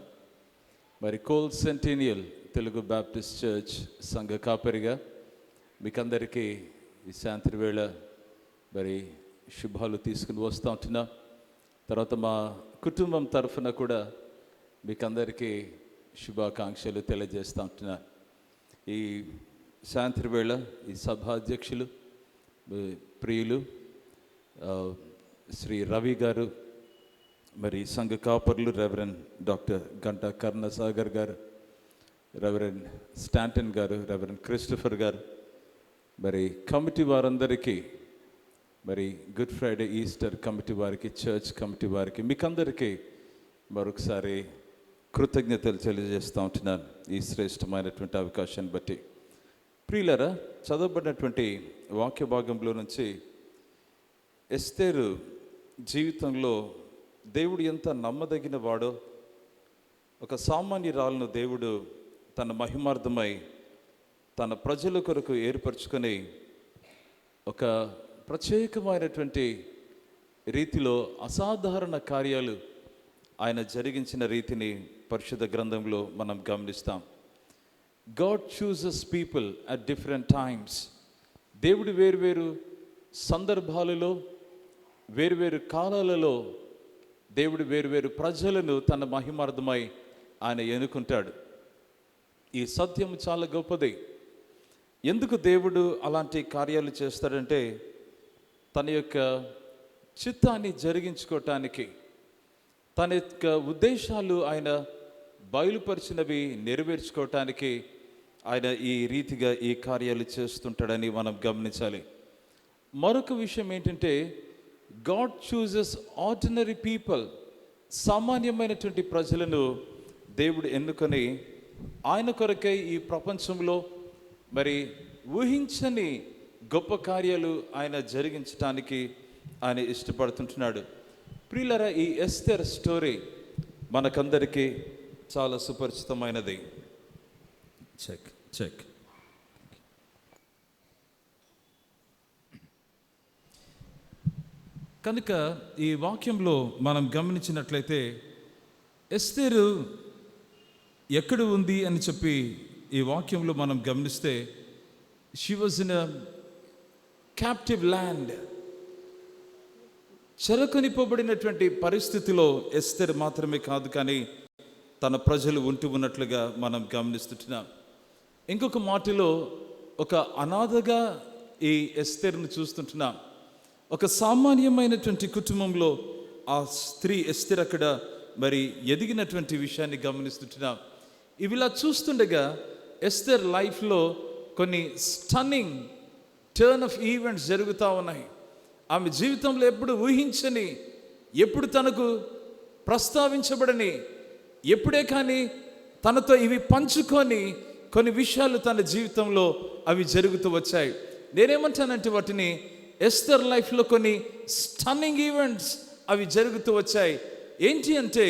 మరి coal centennial Telugu Baptist church సంఘ కాపరిగా మీకందరికీ ఈ సాయంత్రం వేళ మరి శుభాలు తీసుకుని వస్తూ ఉంటున్నా. తర్వాత మా కుటుంబం తరఫున కూడా మీకందరికీ శుభాకాంక్షలు తెలియజేస్తూ ఉంటున్నా. ఈ సాయంత్రం వేళ ఈ సభాధ్యక్షులు ప్రియులు శ్రీ రవి గారు, మరి సంఘ కాపర్లు రెవరెండ్ డాక్టర్ గంటా కర్ణసాగర్ గారు, రెవరెండ్ స్టాంటన్ గారు, రెవరెండ్ క్రిస్టఫర్ గారు, మరి కమిటీ వారందరికీ, మరి గుడ్ ఫ్రైడే ఈస్టర్ కమిటీ వారికి, చర్చ్ కమిటీ వారికి, మీకందరికీ మరొకసారి కృతజ్ఞతలు తెలియజేస్తూ ఉంటున్నాను ఈ శ్రేష్టమైనటువంటి అవకాశాన్ని బట్టి. ప్రియులరా, చదవబడినటువంటి వాక్య భాగంలో నుంచి ఎస్తేరు జీవితంలో దేవుడు ఎంత నమ్మదగిన వాడో, ఒక సామాన్యురాలను దేవుడు తన మహిమార్థమై తన ప్రజల కొరకు ఏర్పరచుకొని ఒక ప్రత్యేకమైనటువంటి రీతిలో అసాధారణ కార్యాలు ఆయన జరిగించిన రీతిని పరిశుద్ధ గ్రంథంలో మనం గమనిస్తాం. God chooses people at different times. దేవుడు వేరువేరు సందర్భాలలో, వేరువేరు కాలాలలో దేవుడు వేరువేరు ప్రజలను తన మహిమార్థమై ఆయన ఎన్నుకుంటాడు. ఈ సత్యం చాలా గొప్పది. ఎందుకు దేవుడు అలాంటి కార్యాలు చేస్తాడంటే తన యొక్క చిత్తాన్ని జరిగించుకోవటానికి, తన యొక్క ఉద్దేశాలు ఆయన బయలుపరిచినవి నెరవేర్చుకోవటానికి ఆయన ఈ రీతిగా ఈ కార్యాలు చేస్తుంటాడని మనం గమనించాలి. మరొక విషయం ఏంటంటే, గాడ్ చూజెస్ ఆర్డినరీ పీపుల్, సామాన్యమైనటువంటి ప్రజలను దేవుడు ఎన్నుకొని ఆయన కొరకై ఈ ప్రపంచంలో మరి ఊహించని గొప్ప కార్యాలు ఆయన జరిగించడానికి ఆయన ఇష్టపడుతుంటున్నాడు. ప్రియులరా, ఈ ఎస్తేర్ స్టోరీ మనకందరికీ చాలా సుపరిచితమైనది. చెక్ చెక్ కనుక ఈ వాక్యంలో మనం గమనించినట్లయితే ఎస్తేరు ఎక్కడ ఉంది అని చెప్పి ఈ వాక్యంలో మనం గమనిస్తే, she was in a captive land. చెరకొనిపోబడినటువంటి పరిస్థితిలో ఎస్తేర్ మాత్రమే కాదు, కానీ తన ప్రజలు ఉంటూ ఉన్నట్లుగా మనం గమనిస్తున్నాం. ఇంకొక మాటలో ఒక అనాథగా ఈ ఎస్తేర్ను చూస్తుంటున్నాం. ఒక సామాన్యమైనటువంటి కుటుంబంలో ఆ స్త్రీ ఎస్తేర్ అక్కడ మరి ఎదిగినటువంటి విషయాన్ని గమనిస్తుంటున్నాం. ఇవిలా చూస్తుండగా ఎస్తేర్ లైఫ్లో కొన్ని స్టన్నింగ్ టర్న్ ఆఫ్ ఈవెంట్స్ జరుగుతూ ఉన్నాయి. ఆమె జీవితంలో ఎప్పుడు ఊహించని, ఎప్పుడు తనకు ప్రస్తావించబడని, ఎప్పుడే కానీ తనతో ఇవి పంచుకొని కొన్ని విషయాలు తన జీవితంలో అవి జరుగుతూ వచ్చాయి. నేనేమంటానంటే వాటిని ఎస్తర్ లైఫ్లో కొన్ని స్టన్నింగ్ ఈవెంట్స్ అవి జరుగుతూ వచ్చాయి. ఏంటి అంటే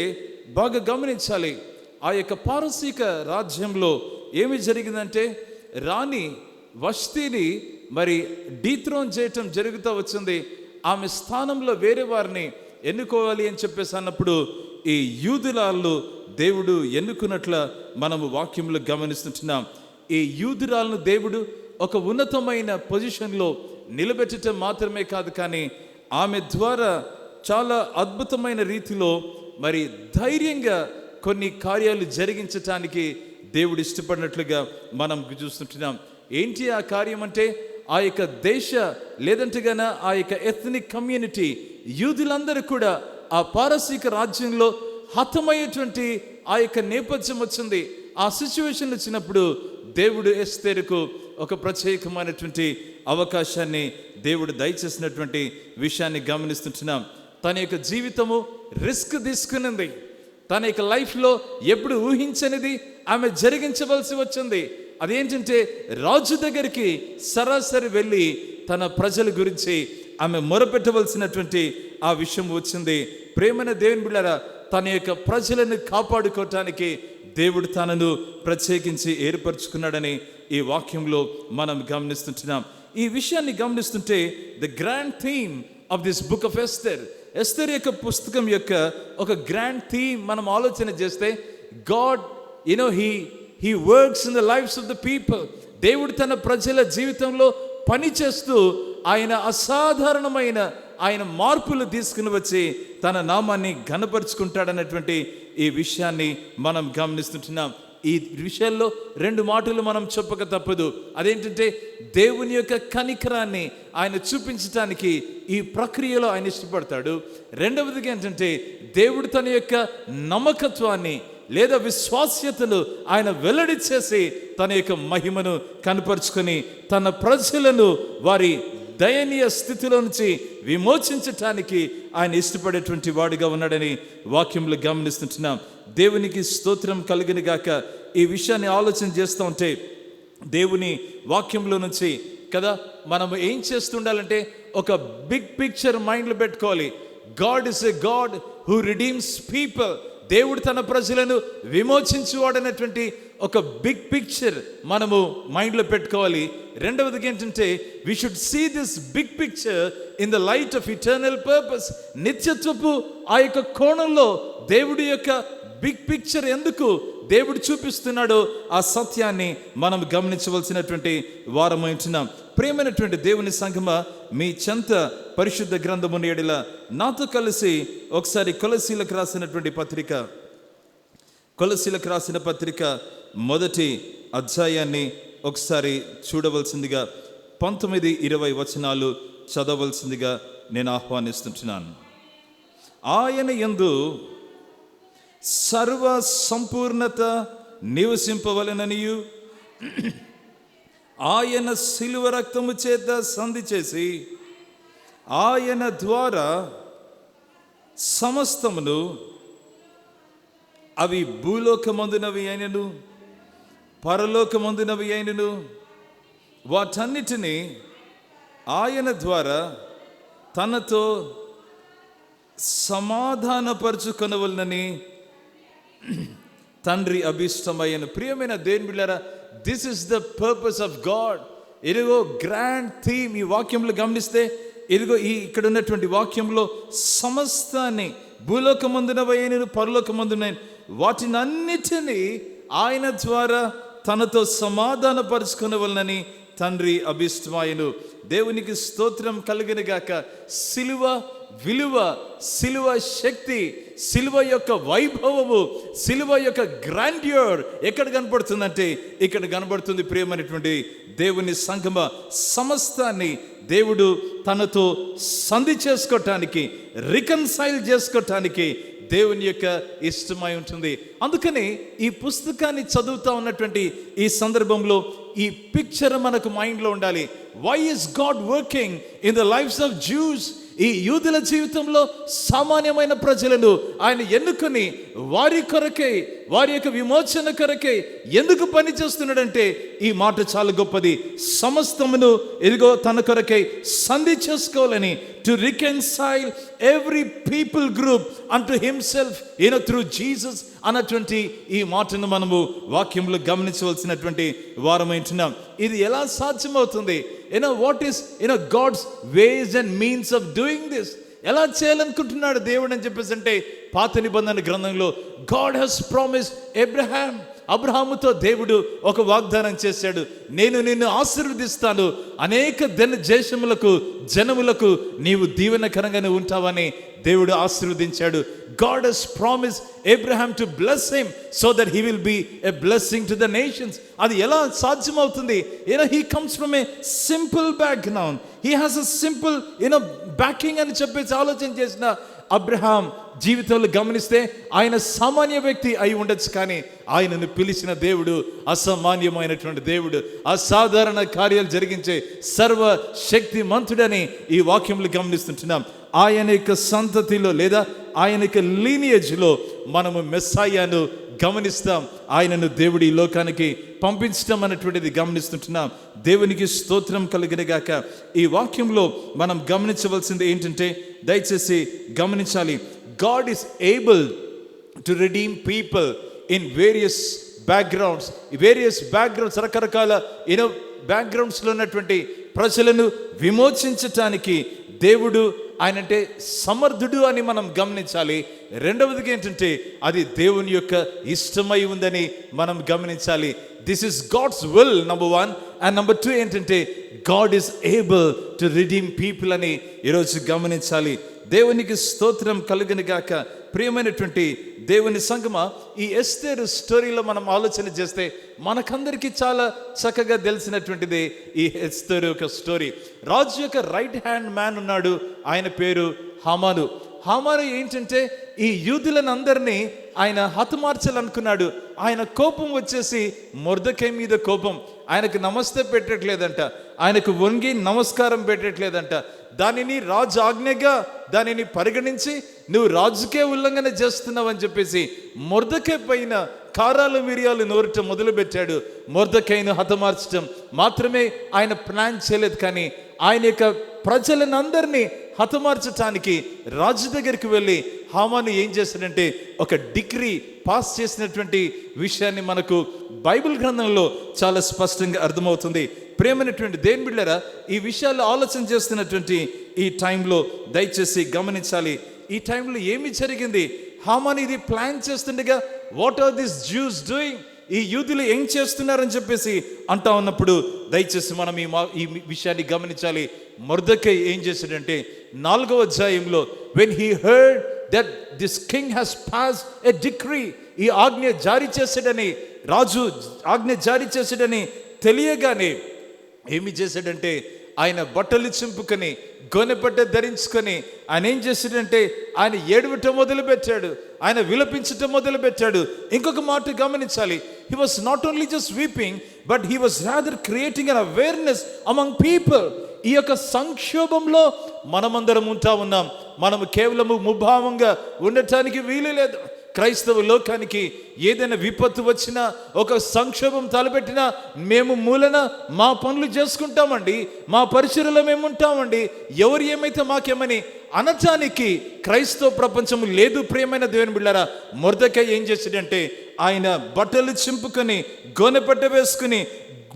బాగా గమనించాలి. ఆ యొక్క పారసీక రాజ్యంలో ఏమి జరిగిందంటే రాణి వష్తిని మరి డీథ్రోన్ చేయటం జరుగుతూ వచ్చింది. ఆమె స్థానంలో వేరే వారిని ఎన్నుకోవాలి అని చెప్పేసి అన్నప్పుడు ఈ యూదురాళ్ళు దేవుడు ఎన్నుకున్నట్ల మనము వాక్యంలో గమనిస్తుంటున్నాం. ఈ యూదురాలను దేవుడు ఒక ఉన్నతమైన పొజిషన్లో నిలబెట్టడం మాత్రమే కాదు, కానీ ఆమె ద్వారా చాలా అద్భుతమైన రీతిలో మరి ధైర్యంగా కొన్ని కార్యాలు జరిగించటానికి దేవుడు ఇష్టపడినట్లుగా మనం చూస్తుంటున్నాం. ఏంటి ఆ కార్యం అంటే ఆ యొక్క దేశ లేదంటే గన ఆ యొక్క ఎథ్నిక్ కమ్యూనిటీ యూదులందరూ కూడా ఆ పారసీక రాజ్యంలో హతమయ్యేటువంటి ఆ యొక్క నేపథ్యం వచ్చింది. ఆ సిచ్యువేషన్ వచ్చినప్పుడు దేవుడు ఎస్తేరుకు ఒక ప్రత్యేకమైనటువంటి అవకాశాన్ని దేవుడు దయచేసినటువంటి విషయాన్ని గమనిస్తుంటున్నాం. తన యొక్క జీవితము రిస్క్ తీసుకునింది. తన యొక్క లైఫ్లో ఎప్పుడు ఊహించనిది ఆమె జరిగించవలసి వచ్చింది. అదేంటంటే రాజు దగ్గరికి సరాసరి వెళ్ళి తన ప్రజల గురించి ఆమె మొరపెట్టవలసినటువంటి ఆ విషయం వచ్చింది. ప్రేమైన దేవుని బిడ్డలారా, తన యొక్క ప్రజలను కాపాడుకోవటానికి దేవుడు తనను ప్రత్యేకించి ఏర్పరచుకున్నాడని ఈ వాక్యంలో మనం గమనిస్తుంటున్నాం. ఈ విషయాన్ని గమనిస్తుంటే the grand theme of this book of Esther, Esther యొక్క పుస్తకం యొక్క ఒక గ్రాండ్ థీమ్ మనం ఆలోచన చేస్తే, God he works in the lives of the people. దేవుడు తన ప్రజల జీవితంలో పని చేస్తూ ఆయన అసాధారణమైన ఆయన మార్పులు తీసుకుని వచ్చి తన నామాన్ని ఘనపరుచుకుంటాడన్నటువంటి ఈ విషయాన్ని మనం గమనిస్తుంటున్నాం. ఈ విషయాల్లో రెండు మాటలు మనం చెప్పక తప్పదు. అదేంటంటే దేవుని యొక్క కనికరాన్ని ఆయన చూపించటానికి ఈ ప్రక్రియలో ఆయన ఇష్టపడతాడు. రెండవదిగా ఏంటంటే దేవుడు తన యొక్క నమ్మకత్వాన్ని లేదా విశ్వాస్యతను ఆయన వెల్లడి చేసి తన యొక్క మహిమను కనపరుచుకొని తన ప్రజలను వారి దయనీయ స్థితిలో నుంచి విమోచించటానికి ఆయన ఇష్టపడేటువంటి వాడుగా ఉన్నాడని వాక్యంలో గమనిస్తుంటున్నాం. దేవునికి స్తోత్రం కలిగిన గాక. ఈ విషయాన్ని ఆలోచన చేస్తూ ఉంటే దేవుని వాక్యంలో నుంచి కదా మనం ఏం చేస్తుండాలంటే ఒక బిగ్ పిక్చర్ మైండ్లో పెట్టుకోవాలి. God is a God who redeems people. దేవుడు తన ప్రజలను విమోచించువాడనేటువంటి ఒక బిగ్ పిక్చర్ మనము మైండ్లో పెట్టుకోవాలి. రెండవది ఏంటంటే we should see this big picture in the light of eternal purpose. నిత్యత్వపు ఆ యొక్క కోణంలో దేవుడి యొక్క బిగ్ పిక్చర్ ఎందుకు దేవుడు చూపిస్తున్నాడో ఆ సత్యాన్ని మనం గమనించవలసినటువంటి వారమైంటున్నాం. ప్రియమైనటువంటి దేవుని సంఘమా, మీ చెంత పరిశుద్ధ గ్రంథముని ఎడల నాతో కలిసి ఒకసారి కొలసీలకు రాసినటువంటి పత్రిక, కొలసీలకు రాసిన పత్రిక మొదటి అధ్యాయాన్ని ఒకసారి చూడవలసిందిగా 19-20 వచనాలు చదవలసిందిగా నేను ఆహ్వానిస్తుంటున్నాను. ఆయన యందు సర్వ సంపూర్ణత నివసింపవలెననియు ఆయన శిలువ రక్తము చేత సంధి చేసి ఆయన ద్వారా సమస్తమును, అవి భూలోకమందునవి అయినను పరలోకమందునవి అయినను, వాటన్నిటినీ ఆయన ద్వారా తనతో సమాధానపరచుకొనవలనని తండ్రి అభిష్టమైన. ప్రియమైన దేవుని బిడ్డలారా, this is the purpose of God. ఇదిగో గ్రాండ్ థీమ్ ఈ వాక్యంలో గమనిస్తే, ఇదిగో ఈ ఇక్కడ ఉన్నటువంటి వాక్యంలో సమస్తాన్ని భూలోకమందునవైనను పరలోకమందునైన వాటిని అన్నిటినీ ఆయన ద్వారా తనతో సమాధానపరుచుకొనవలనని తండ్రి అభిష్టమాయను. దేవునికి స్తోత్రం కలిగిన గాక. సిలువ విలువ, సిలువ శక్తి, సిలువ యొక్క వైభవము, సిలువ యొక్క గ్రాండ్యూర్ ఎక్కడ కనబడుతుందంటే ఇక్కడ కనబడుతుంది. ప్రియమైనటువంటి దేవుని సంగమ సమస్తాన్ని దేవుడు తనతో సంధి చేసుకోవటానికి, రికన్సైల్ చేసుకోవటానికి దేవుని యొక్క ఇష్టమై ఉంటుంది. అందుకని ఈ పుస్తకాన్ని చదువుతా ఉన్నటువంటి ఈ సందర్భంలో ఈ పిక్చర్ మనకు మైండ్లో ఉండాలి. Why is God working in the lives of Jews? ఈ యూదుల జీవితంలో సామాన్యమైన ప్రజలను ఆయన ఎన్నుకొని వారి కొరకై, వారి యొక్క విమోచన కొరకై ఎందుకు పని చేస్తున్నాడంటే ఈ మాట చాలా గొప్పది. సమస్తమును ఎదిగో తన కొరకై సంధి చేసుకోవాలని, to reconcile every people group unto himself through Jesus అన్నటువంటి ఈ మాటను మనము వాక్యంలో గమనించవలసినటువంటి వారమైంటున్నాం. ఇది ఎలా సాధ్యమవుతుంది? What is God's ways and means of doing this? ఎలా చేయాలనుకుంటున్నాడు దేవుడు అని చెప్పేసి అంటే, పాత నిబంధన గ్రంథంలో గాడ్ హెస్ ప్రామిస్డ్ అబ్రహాముతో దేవుడు ఒక వాగ్దానం చేశాడు. నేను నిన్ను ఆశీర్వదిస్తాను, అనేక దేశములకు, జనములకు నీవు దీవెనకరంగానే ఉంటావని దేవుడు ఆశీర్వదించాడు. God has promised Abraham to bless him so that he will be a blessing to the nations. అది ఎలా సాధ్యమవుతుంది? he comes from a simple background. He has a simple backing అని చెప్పేసి ఆలోచన చేసిన అబ్రహాం జీవితంలో గమనిస్తే ఆయన సామాన్య వ్యక్తి అయి ఉండొచ్చు, కానీ ఆయనను పిలిచిన దేవుడు అసామాన్యమైనటువంటి దేవుడు, అసాధారణ కార్యాలు జరిగించే సర్వశక్తి మంతుడని ఈ వాక్యంలో గమనిస్తుంటున్నాం. ఆయన యొక్క సంతతిలో లేదా ఆయన యొక్క లీనియేజ్లో మనము మెస్సాయాను గమనిస్తాం. ఆయనను దేవుడు ఈ లోకానికి పంపించడం అనేటువంటిది గమనిస్తుంటున్నాం. దేవునికి స్తోత్రం కలిగిన గాక. ఈ వాక్యంలో మనం గమనించవలసింది ఏంటంటే, దయచేసి గమనించాలి. God is able to redeem people in various backgrounds. రకరకాల బ్యాక్గ్రౌండ్స్లో ఉన్నటువంటి ప్రజలను విమోచించటానికి దేవుడు ఆయనంటే సమర్థుడు అని మనం గమనించాలి. రెండవదిగా ఏంటంటే అది దేవుని యొక్క ఇష్టమై ఉందని మనం గమనించాలి. This is God's will number 1. And number 2 ఏంటంటే God is able to redeem people అని ఈరోజు గమనించాలి. దేవునికి స్తోత్రం కలుగును గాక. ప్రియమైనటువంటి దేవుని సంగమ, ఈ ఎస్తేరు స్టోరీలో మనం ఆలోచన చేస్తే మనకందరికీ చాలా చక్కగా తెలిసినటువంటిది ఈ ఎస్తేరు యొక్క స్టోరీ. రాజు యొక్క రైట్ హ్యాండ్ మ్యాన్ ఉన్నాడు, ఆయన పేరు హామాను. ఏంటంటే ఈ యూదులను అందరినీ ఆయన హతమార్చాలనుకున్నాడు. ఆయన కోపం వచ్చేసి మొర్దెకై మీద కోపం. ఆయనకు నమస్తే పెట్టట్లేదంట, ఆయనకు వంగి నమస్కారం పెట్టట్లేదంట. దానిని రాజు ఆజ్ఞగా దానిని పరిగణించి నువ్వు రాజుకే ఉల్లంఘన చేస్తున్నావు అని చెప్పేసి మొర్దెకై పైన కారాలు మిరియాలు నోరటం మొదలుపెట్టాడు. మొర్దెకైను హతమార్చడం మాత్రమే ఆయన ప్లాన్ చేయలేదు, కానీ ఆయన యొక్క ప్రజలందరినీ హతమార్చటానికి రాజు దగ్గరికి వెళ్ళి హామాను ఏం చేశాడంటే ఒక డిగ్రీ పాస్ చేసినటువంటి విషయాన్ని మనకు బైబిల్ గ్రంథంలో చాలా స్పష్టంగా అర్థమవుతుంది. ప్రేమైనటువంటి దేవుని బిడ్డలారా, ఈ విషయాలు ఆలోచన చేస్తున్నటువంటి ఈ టైంలో దయచేసి గమనించాలి. ఈ టైంలో ఏమి జరిగింది? హామాను ఇది ప్లాన్ చేస్తుండగా what are this Jews doing? ఈ యూదులు ఏం చేస్తున్నారని చెప్పేసి అంటా ఉన్నప్పుడు దయచేసి మనం ఈ విషయాన్ని గమనించాలి. మొర్దెకై ఏం చేశాడంటే 4వ అధ్యాయంలో when he heard that this king has passed a decree, ఈ ఆజ్ఞ జారీ చేశాడని, రాజు ఆజ్ఞ జారీ చేశాడని తెలియగానే ఏమి చేశాడంటే ఆయన బట్టలు చింపుకొని గోనెపట్ట ధరించుకొని ఆయన ఏం చేశాడంటే ఆయన ఏడవటం మొదలుపెట్టాడు, ఆయన విలపించటం మొదలుపెట్టాడు. ఇంకొక మాట గమనించాలి. he was not only just weeping but he was rather creating an awareness among people. ఈ యొక్క సంక్షోభంలో మనమందరం ఉంటా ఉన్నాం. మనము కేవలము ముభావంగా ఉండటానికి వీలు లేదు. క్రైస్తవ లోకానికి ఏదైనా విపత్తు వచ్చినా, ఒక సంక్షోభం తలపెట్టినా మేము మూలన మా పనులు చేసుకుంటామండి, మా పరిచర్యలో మేము ఉంటామండి, ఎవరు ఏమైతే మాకేమని అనటానికి క్రైస్తవ ప్రపంచం లేదు. ప్రియమైన దేవుని బిడ్డలారా, మొర్దెకై ఏం చేశాడంటే ఆయన బట్టలు చింపుకొని గోనెపట్ట వేసుకుని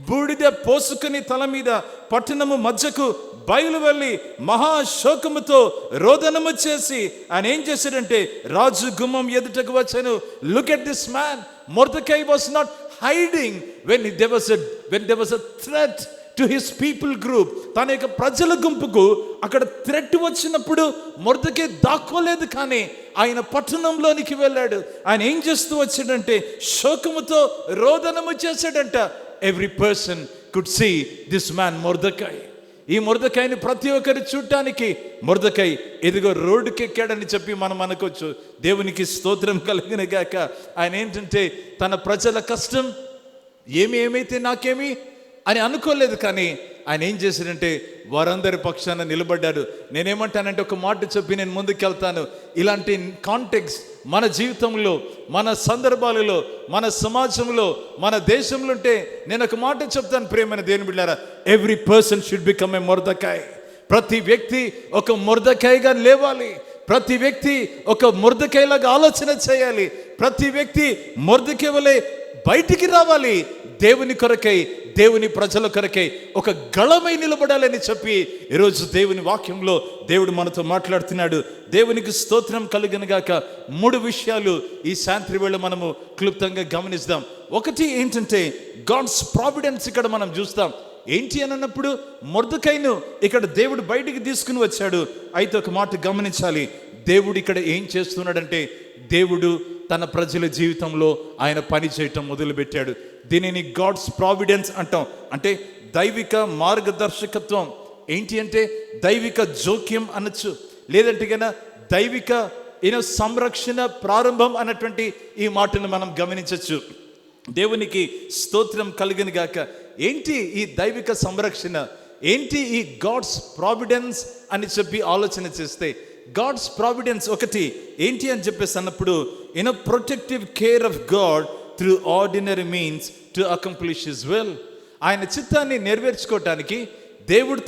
బూడిద పోసుకుని తల మీద పట్టణము మధ్యకు బయలు వెళ్ళి మహాశోకముతో రోదనము చేసి ఆయన ఏం చేశాడంటే రాజు గుమ్మం ఎదుటకు వచ్చాను. Look at this man. Mordecai was not hiding when there was a threat to his people group, తన యొక్క ప్రజల గుంపుకు అక్కడ థ్రెట్ వచ్చినప్పుడు మొర్దెకై దాక్కోలేదు, కానీ ఆయన పట్టణంలోనికి వెళ్ళాడు. ఆయన ఏం చేస్తూ వచ్చాడంటే శోకముతో రోదనము చేశాడంట. Every person could see this man Mordecai. ఈ మొర్దెకైని ప్రతి ఒక్కరు చూడటానికి మొర్దెకై ఎదుగో రోడ్డుకి ఎక్కాడని చెప్పి మనం అనుకోవచ్చు. దేవునికి స్తోత్రం కలిగిన గాక. ఆయన ఏంటంటే తన ప్రజల కష్టం ఏమైతే నాకేమి అని అనుకోలేదు, కానీ ఆయన ఏం చేశాడంటే వారందరి పక్షాన నిలబడ్డాడు. నేనేమంటానంటే ఒక మాట చెప్పి నేను ముందుకెళ్తాను. ఇలాంటి కాంటెక్స్ట్ మన జీవితంలో, మన సందర్భాలలో, మన సమాజంలో, మన దేశంలో ఉంటే నేను ఒక మాట చెప్తాను ప్రియమైన దేవుని బిడ్డలారా, every person should become a Mordecai. ప్రతి వ్యక్తి ఒక మొర్దెకైగా లేవాలి. ప్రతి వ్యక్తి ఒక మొర్దెకైలాగా ఆలోచన చేయాలి. ప్రతి వ్యక్తి మొర్దెకై వలె బయటికి రావాలి. దేవుని కొరకై, దేవుని ప్రజల కొరకై ఒక గళమై నిలబడాలని చెప్పి ఈరోజు దేవుని వాక్యంలో దేవుడు మనతో మాట్లాడుతున్నాడు. దేవునికి స్తోత్రం కలుగును గాక. 3 విషయాలు ఈ సాయంత్రి వేళ మనము క్లుప్తంగా గమనిద్దాం. ఒకటి ఏంటంటే గాడ్స్ ప్రావిడెన్స్ ఇక్కడ మనం చూస్తాం. ఏంటి అని అన్నప్పుడు మొర్దెకైను ఇక్కడ దేవుడు బయటికి తీసుకుని వచ్చాడు. అయితే ఒక మాట గమనించాలి, దేవుడు ఇక్కడ ఏం చేస్తున్నాడంటే దేవుడు తన ప్రజల జీవితంలో ఆయన పని చేయటం మొదలుపెట్టాడు. దీనిని గాడ్స్ ప్రావిడెన్స్ అంటాం. అంటే దైవిక మార్గదర్శకత్వం. ఏంటి అంటే దైవిక జోక్యం అనొచ్చు, లేదంటే కన్నా దైవిక సంరక్షణ ప్రారంభం అన్నటువంటి ఈ మాటను మనం గమనించవచ్చు. దేవునికి స్తోత్రం కలిగిన గాక. ఏంటి ఈ దైవిక సంరక్షణ? ఏంటి ఈ గాడ్స్ ప్రావిడెన్స్ అని చెప్పి ఆలోచన చేస్తే గాడ్స్ ప్రావిడెన్స్ ఒకటి ఏంటి అని చెప్పేసి అన్నప్పుడు protective care of God through ordinary means to accomplish his will. ఆయన చిత్తాన్ని నెరవేర్చుకోవటానికి దేవుడు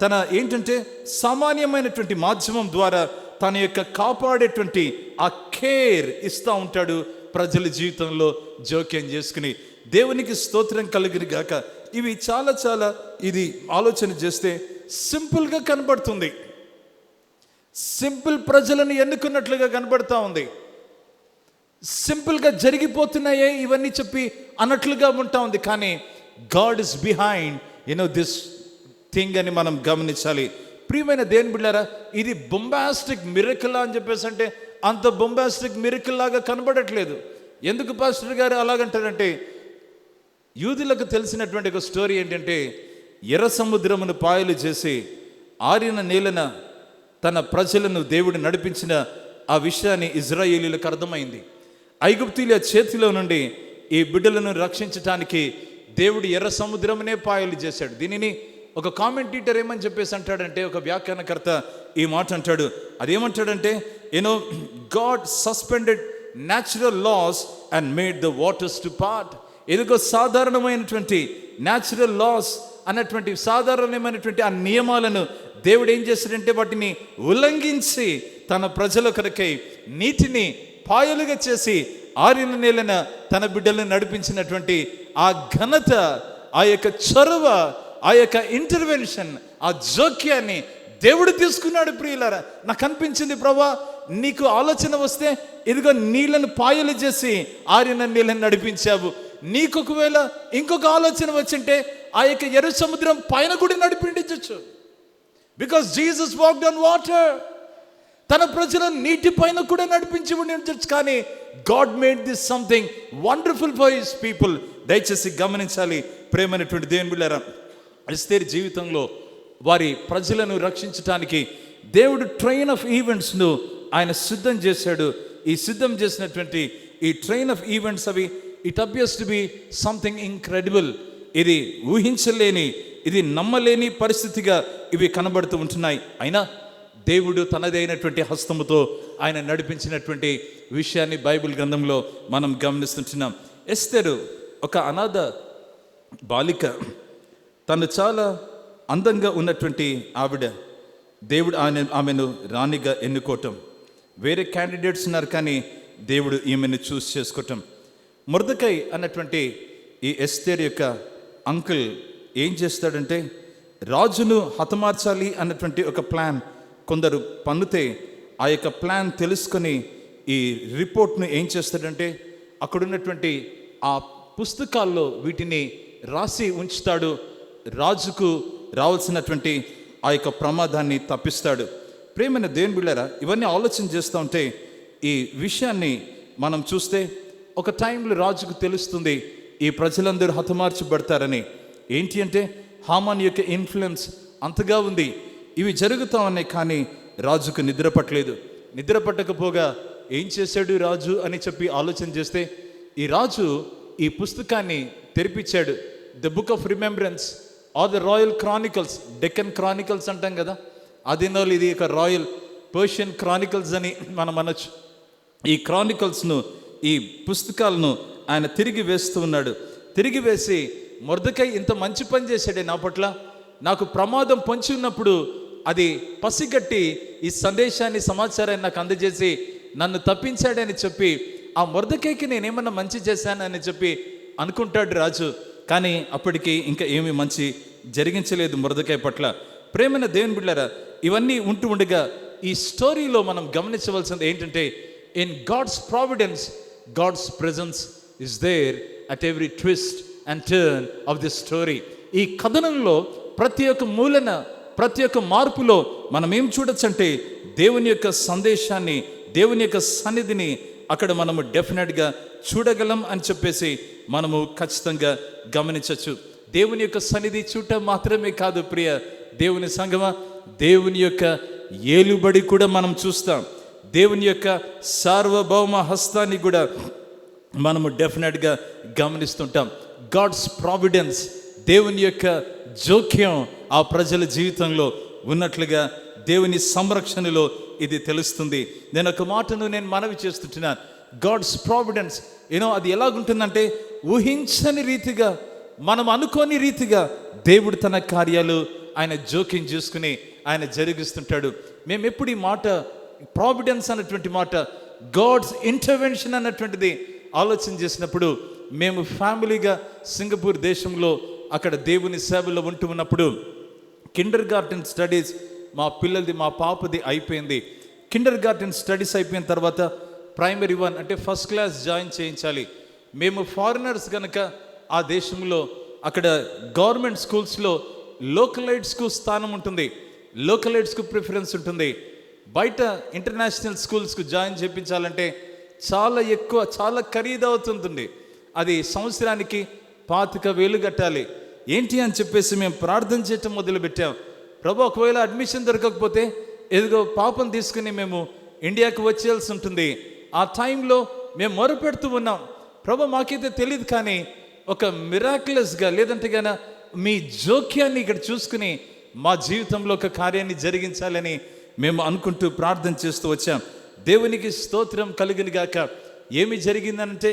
తన ఏంటంటే సామాన్యమైనటువంటి మాధ్యమం ద్వారా తన యొక్క కాపాడేటువంటి ఆ కేర్ ఇస్తూ ఉంటాడు ప్రజల జీవితంలో జోక్యం చేసుకుని. దేవునికి స్తోత్రం కలిగిన గాక. ఇవి చాలా ఇది ఆలోచన చేస్తే సింపుల్గా కనబడుతుంది. సింపుల్ ప్రజలను ఎన్నుకున్నట్లుగా కనబడతా ఉంది. సింపుల్గా జరిగిపోతున్నాయే ఇవన్నీ చెప్పి అన్నట్లుగా ఉంటా ఉంది. కానీ God is behind this thing అని మనం గమనించాలి. ప్రియమైన దేవుని బిడ్డలారా, ఇది బొంబాస్టిక్ మిరకిల్ అని చెప్పేసి అంటే అంత బొంబాస్టిక్ మిరకిల్ లాగా కనబడట్లేదు. ఎందుకు పాస్టర్ గారు అలాగంటారంటే యూదులకు తెలిసినటువంటి ఒక స్టోరీ ఏంటంటే ఎర్ర సముద్రమును పాయలు చేసి ఆరిన నేలన తన ప్రజలను దేవుడు నడిపించిన ఆ విషయాన్ని ఇజ్రాయేలీలకు అర్థమైంది. ఐగుప్తీయుల చేతిలో నుండి ఈ బిడ్డలను రక్షించటానికి దేవుడు ఎర్ర సముద్రమునే పాయలు చేశాడు. దీనిని ఒక కామెంటేటర్ ఏమని చెప్పేసి అంటాడంటే, ఒక వ్యాఖ్యానకర్త ఈ మాట అంటాడు. అదేమంటాడంటే God suspended natural laws and made the waters to part. ఎదుగో సాధారణమైనటువంటి న్యాచురల్ లాస్ అన్నటువంటి సాధారణమైనటువంటి ఆ నియమాలను దేవుడు ఏం చేశాడంటే వాటిని ఉల్లంఘించి తన ప్రజల కొరకై నీటిని పాయలుగా చేసి ఆరిన నేలన తన బిడ్డలను నడిపించినటువంటి ఆ ఘనత, ఆ యొక్క చొరవ, ఆ యొక్క ఇంటర్వెన్షన్, ఆ జోక్యాన్ని దేవుడు తీసుకున్నాడు. ప్రియులారా, నాకు అనిపించింది, ప్రభా నీకు ఆలోచన వస్తే ఇదిగో నీళ్ళను పాయలు చేసి ఆరిన నీళ్ళని నడిపించావు. నీకు ఒకవేళ ఇంకొక ఆలోచన వచ్చింటే ఆ యొక్క ఎర్ర సముద్రం పైన కూడా నడిపించవచ్చు. Because Jesus walked on water. తన ప్రజలను నీటి పైన కూడా నడిపించి ఉండొచ్చు. కానీ God made this something wonderful for his people. దయచేసి గమనించాలి ప్రేమైనటువంటి దేవుని బిడ్డలారా, ఎస్తేరు జీవితంలో వారి ప్రజలను రక్షించటానికి దేవుడు ట్రైన్ ఆఫ్ ఈవెంట్స్ను ఆయన సిద్ధం చేశాడు. ఈ సిద్ధం చేసినటువంటి ఈ ట్రైన్ ఆఫ్ ఈవెంట్స్ అవి it appears to be something incredible. ఇది ఊహించలేని, ఇది నమ్మలేని పరిస్థితిగా ఇవి కనబడుతూ ఉంటున్నాయి. అయినా దేవుడు తనదైనటువంటి హస్తముతో ఆయన నడిపించినటువంటి విషయాన్ని బైబిల్ గ్రంథంలో మనం గమనిస్తుంటున్నాం. ఎస్తేరు ఒక అనాథ బాలిక. తను చాలా అందంగా ఉన్నటువంటి ఆవిడ. దేవుడు ఆమెను రాణిగా ఎన్నుకోవటం. వేరే క్యాండిడేట్స్ ఉన్నారు, కానీ దేవుడు ఈమెను చూస్ చేసుకోవటం. మొర్దెకై అన్నటువంటి ఈ ఎస్తేరు యొక్క అంకుల్ ఏం చేస్తాడంటే రాజును హతమార్చాలి అన్నటువంటి ఒక ప్లాన్ కొందరు పన్నుతే ఆ యొక్క ప్లాన్ తెలుసుకొని ఈ రిపోర్ట్ను ఏం చేస్తాడంటే అక్కడున్నటువంటి ఆ పుస్తకాల్లో వీటిని రాసి ఉంచుతాడు. రాజుకు రావాల్సినటువంటి ఆ యొక్క ప్రమాదాన్ని తప్పిస్తాడు. ప్రేమైన దేవుని బిడ్డలారా, ఇవన్నీ ఆలోచన చేస్తూ ఉంటే ఈ విషయాన్ని మనం చూస్తే ఒక టైంలో రాజుకు తెలుస్తుంది ఈ ప్రజలందరూ హతమార్చబడతారని. ఏంటి అంటే హామాన్ యొక్క ఇన్ఫ్లుయెన్స్ అంతగా ఉంది. ఇవి జరుగుతూ ఉన్నాయి, కానీ రాజుకు నిద్ర పట్టలేదు. నిద్ర పట్టకపోగా ఏం చేశాడు రాజు అని చెప్పి ఆలోచన చేస్తే ఈ రాజు ఈ పుస్తకాన్ని తెరిపించాడు. The book of remembrance or the royal chronicles, Deccan chronicles అంటాం కదా, అదినోలు ఇది ఒక రాయల్ పర్షియన్ క్రానికల్స్ అని మనం అనొచ్చు. ఈ క్రానికల్స్ను, ఈ పుస్తకాలను ఆయన తిరిగి వేస్తూ ఉన్నాడు. తిరిగి వేసి మొర్దెకై ఇంత మంచి పని చేశాడే నా పట్ల, నాకు ప్రమాదం పొంచి ఉన్నప్పుడు అది పసిగట్టి ఈ సందేశాన్ని, సమాచారాన్ని నాకు అందజేసి నన్ను తప్పించాడని చెప్పి ఆ మొర్దెకైకి నేనేమన్నా మంచి చేశానని చెప్పి అనుకుంటాడు రాజు. కానీ అప్పటికి ఇంకా ఏమీ మంచి జరిగించలేదు మొర్దెకై పట్ల. ప్రేమైన దేవుని బిడ్డలారా, ఇవన్నీ ఉంటూ ఉండగా ఈ స్టోరీలో మనం గమనించవలసింది ఏంటంటే, in God's providence God's presence is there at every twist and turn of the story. ఈ కథనంలో ప్రతి ఒక్క మూలన, ప్రతి ఒక్క మార్పులో మనం ఏం చూడొచ్చు అంటే దేవుని యొక్క సందేశాన్ని, దేవుని యొక్క సన్నిధిని అక్కడ మనము డెఫినెట్గా చూడగలం అని చెప్పేసి మనము ఖచ్చితంగా గమనించవచ్చు. దేవుని యొక్క సన్నిధి చూడటం మాత్రమే కాదు ప్రియ దేవుని సంగమా, దేవుని యొక్క ఏలుబడి కూడా మనం చూస్తాం. దేవుని యొక్క సార్వభౌమ హస్తాన్ని కూడా మనము డెఫినెట్గా గమనిస్తుంటాం. గాడ్స్ ప్రావిడెన్స్, దేవుని యొక్క జోక్యం ఆ ప్రజల జీవితంలో ఉన్నట్లుగా దేవుని సంరక్షణలో ఇది తెలుస్తుంది. నేను ఒక మాటను మనవి చేస్తుంటున్నాను. గాడ్స్ ప్రావిడెన్స్ అది ఎలాగుంటుందంటే ఊహించని రీతిగా, మనం అనుకోని రీతిగా దేవుడు తన కార్యాలు ఆయన జోక్యం చేసుకుని ఆయన జరిగిస్తుంటాడు. మేము ఎప్పుడు ఈ మాట ప్రావిడెన్స్ అన్నటువంటి మాట, గాడ్స్ ఇంటర్వెన్షన్ అన్నటువంటిది ఆలోచన చేసినప్పుడు, మేము ఫ్యామిలీగా సింగపూర్ దేశంలో అక్కడ దేవుని సేవలో ఉంటూ ఉన్నప్పుడు కిండర్ గార్టెన్ స్టడీస్ మా పిల్లలది, మా పాపది అయిపోయింది. కిండర్ గార్టెన్ స్టడీస్ అయిపోయిన తర్వాత ప్రైమరీ 1 అంటే ఫస్ట్ క్లాస్ జాయిన్ చేయించాలి. మేము ఫారినర్స్ కనుక ఆ దేశంలో అక్కడ గవర్నమెంట్ స్కూల్స్లో లోకలైట్స్కు స్థానం ఉంటుంది, లోకలైట్స్కు ప్రిఫరెన్స్ ఉంటుంది. బయట ఇంటర్నేషనల్ స్కూల్స్కు జాయిన్ చేయించాలంటే చాలా ఎక్కువ, చాలా ఖరీదు అవుతుంది. అది సంవత్సరానికి 25,000 కట్టాలి. ఏంటి అని చెప్పేసి మేము ప్రార్థన చేయటం మొదలుపెట్టాం. ప్రభు, ఒకవేళ అడ్మిషన్ దొరకకపోతే ఎదుగో పాపం తీసుకుని మేము ఇండియాకు వచ్చేయాల్సి ఉంటుంది. ఆ టైంలో మేము మొరపెడుతూ ఉన్నాం, ప్రభు మాకైతే తెలియదు, కానీ ఒక మిరాక్యులస్గా లేదంటే గాన మీ జోక్యాన్ని ఇక్కడ చూసుకుని మా జీవితంలో ఒక కార్యాన్ని జరిగించాలని మేము అనుకుంటూ ప్రార్థన చేస్తూ వచ్చాం. దేవునికి స్తోత్రం కలిగిన గాక. ఏమి జరిగిందంటే,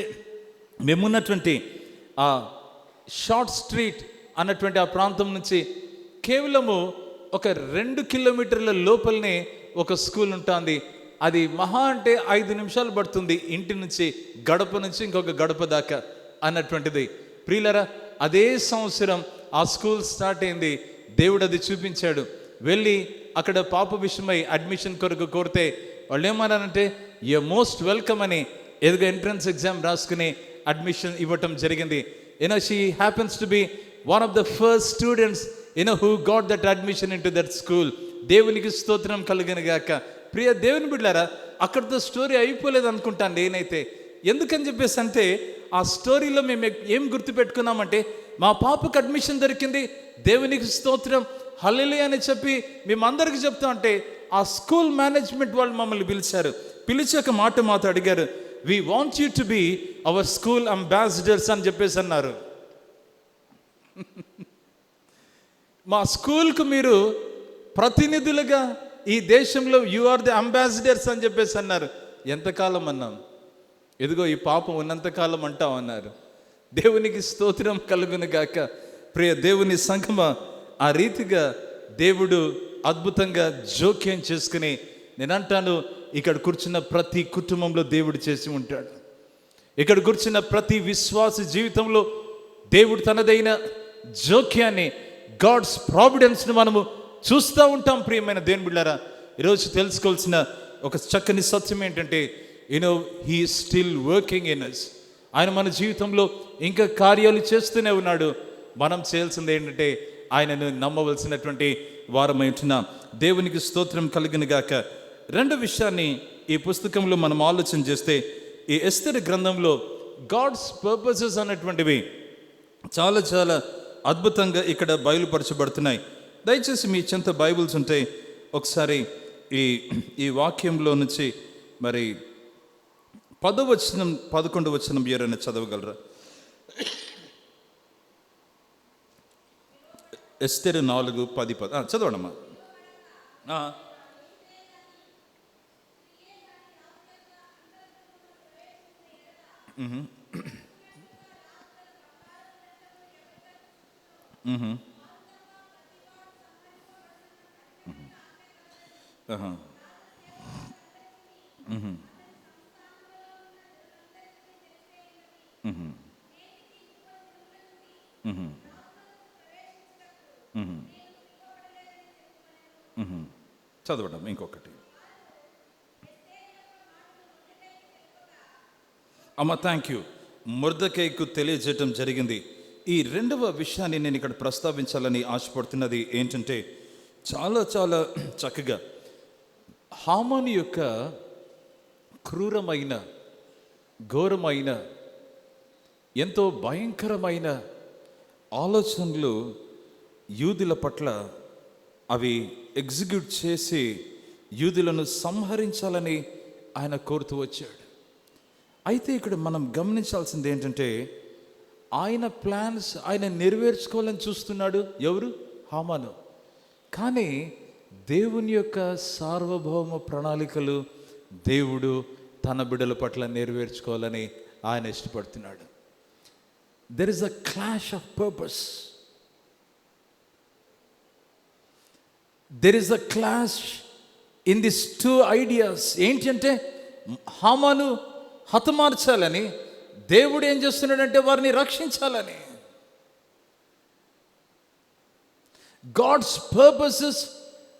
మేమున్నటువంటి ఆ షార్ట్ స్ట్రీట్ అన్నటువంటి ఆ ప్రాంతం నుంచి కేవలము ఒక 2 కిలోమీటర్ల లోపలనే ఒక స్కూల్ ఉంటుంది. అది మహా అంటే 5 నిమిషాలు పడుతుంది ఇంటి నుంచి, గడప నుంచి ఇంకొక గడప దాకా అన్నటువంటిది. ప్రియులరా, అదే సంవత్సరం ఆ స్కూల్ స్టార్ట్ అయింది. దేవుడు అది చూపించాడు. వెళ్ళి అక్కడ పాప విషయమై అడ్మిషన్ కొరకు కోరితే వాళ్ళు ఏమన్నారంటే యు మోస్ట్ వెల్కమ్ అని ఎదుగు ఎంట్రన్స్ ఎగ్జామ్ రాసుకుని అడ్మిషన్ ఇవ్వటం జరిగింది. She happens to be one of the first students who got that admission into that school. దేవునికి స్తోత్రం కలిగిన గాక. ప్రియ దేవుని బిడ్డలారా, అక్కడితో స్టోరీ అయిపోలేదు అనుకుంటాను నేనైతే. ఎందుకని చెప్పేసి అంటే ఆ స్టోరీలో మేము ఏం గుర్తుపెట్టుకున్నామంటే, మా పాపకు అడ్మిషన్ దొరికింది, దేవునికి స్తోత్రం, హల్లెలూయా అని చెప్పి మేమందరికి చెప్తాం అంటే ఆ స్కూల్ మేనేజ్మెంట్ వాళ్ళు మమ్మల్ని పిలిచి ఒక మాట మాతో అడిగారు, we want you to be our school ambassadors అని చెప్పేసి అన్నారు. మా స్కూల్కు మీరు ప్రతినిధులుగా ఈ దేశంలో యు ఆర్ ది అంబాసిడర్స్ అని చెప్పేసి అన్నారు. ఎంతకాలం అన్నాం? ఎదుగో ఈ పాపం ఉన్నంతకాలం అంటాం అన్నారు. దేవునికి స్తోత్రం కలుగును గాక. ప్రియ దేవుని సంగమ, ఆ రీతిగా దేవుడు అద్భుతంగా జోక్యం చేసుకుని, నేను అంటాను, ఇక్కడ కూర్చున్న ప్రతి కుటుంబంలో దేవుడు చేసి ఉంటాడు. ఇక్కడ కూర్చున్న ప్రతి విశ్వాస జీవితంలో దేవుడు తనదైన జోక్యాన్ని, గాడ్స్ ప్రావిడెన్స్ని మనము చూస్తూ ఉంటాం. ప్రియమైన దేవుని బిడ్డలారా, ఈరోజు తెలుసుకోవాల్సిన ఒక చక్కని సత్యం ఏంటంటే, he is still working in us. ఆయన మన జీవితంలో ఇంకా కార్యాలు చేస్తూనే ఉన్నాడు. మనం చేయాల్సింది ఏంటంటే ఆయనను నమ్మవలసినటువంటి వారమై ఉంటున్నాం. దేవునికి స్తోత్రం కలిగిన గాక. రెండో విషయాన్ని ఈ పుస్తకంలో మనం ఆలోచన చేస్తే, ఈ ఎస్తేరు గ్రంథంలో గాడ్స్ పర్పసెస్ అన్నటువంటివి చాలా చాలా అద్భుతంగా ఇక్కడ బయలుపరచబడుతున్నాయి. దయచేసి మీ చెంత బైబిల్స్ ఉంటాయి, ఒకసారి ఈ వాక్యంలో నుంచి మరి 10వ వచనం 11వ వచనం ఎవరైనా చదవగలరా? ఎస్తేరు 4:10 చదవడమ్మా. చదవడం ఇంకొకటి. అమ్మ థ్యాంక్ యూ. మొర్దెకైకు తెలియజేయటం జరిగింది. ఈ రెండవ విషయాన్ని నేను ఇక్కడ ప్రస్తావించాలని ఆశపడుతున్నది ఏంటంటే, చాలా చాలా చక్కగా హామాను యొక్క క్రూరమైన, ఘోరమైన, ఎంతో భయంకరమైన ఆలోచనలు యూదుల పట్ల అవి ఎగ్జిక్యూట్ చేసి యూదులను సంహరించాలని ఆయన కోరుతూ వచ్చాడు. అయితే ఇక్కడ మనం గమనించాల్సింది ఏంటంటే, ఆయన ప్లాన్స్ ఆయన నెరవేర్చుకోవాలని చూస్తున్నాడు. ఎవరు? హామాను. కానీ దేవుని యొక్క సార్వభౌమ ప్రణాళికలు దేవుడు తన బిడ్డల పట్ల నెరవేర్చుకోవాలని ఆయన ఇష్టపడుతున్నాడు. There is a clash of purpose. There is a clash in this two ideas. ఏంటంటే, హామాను హతమార్చాలని, దేవుడు ఏం చేస్తున్నాడంటే వారిని రక్షించాలని. God's purposes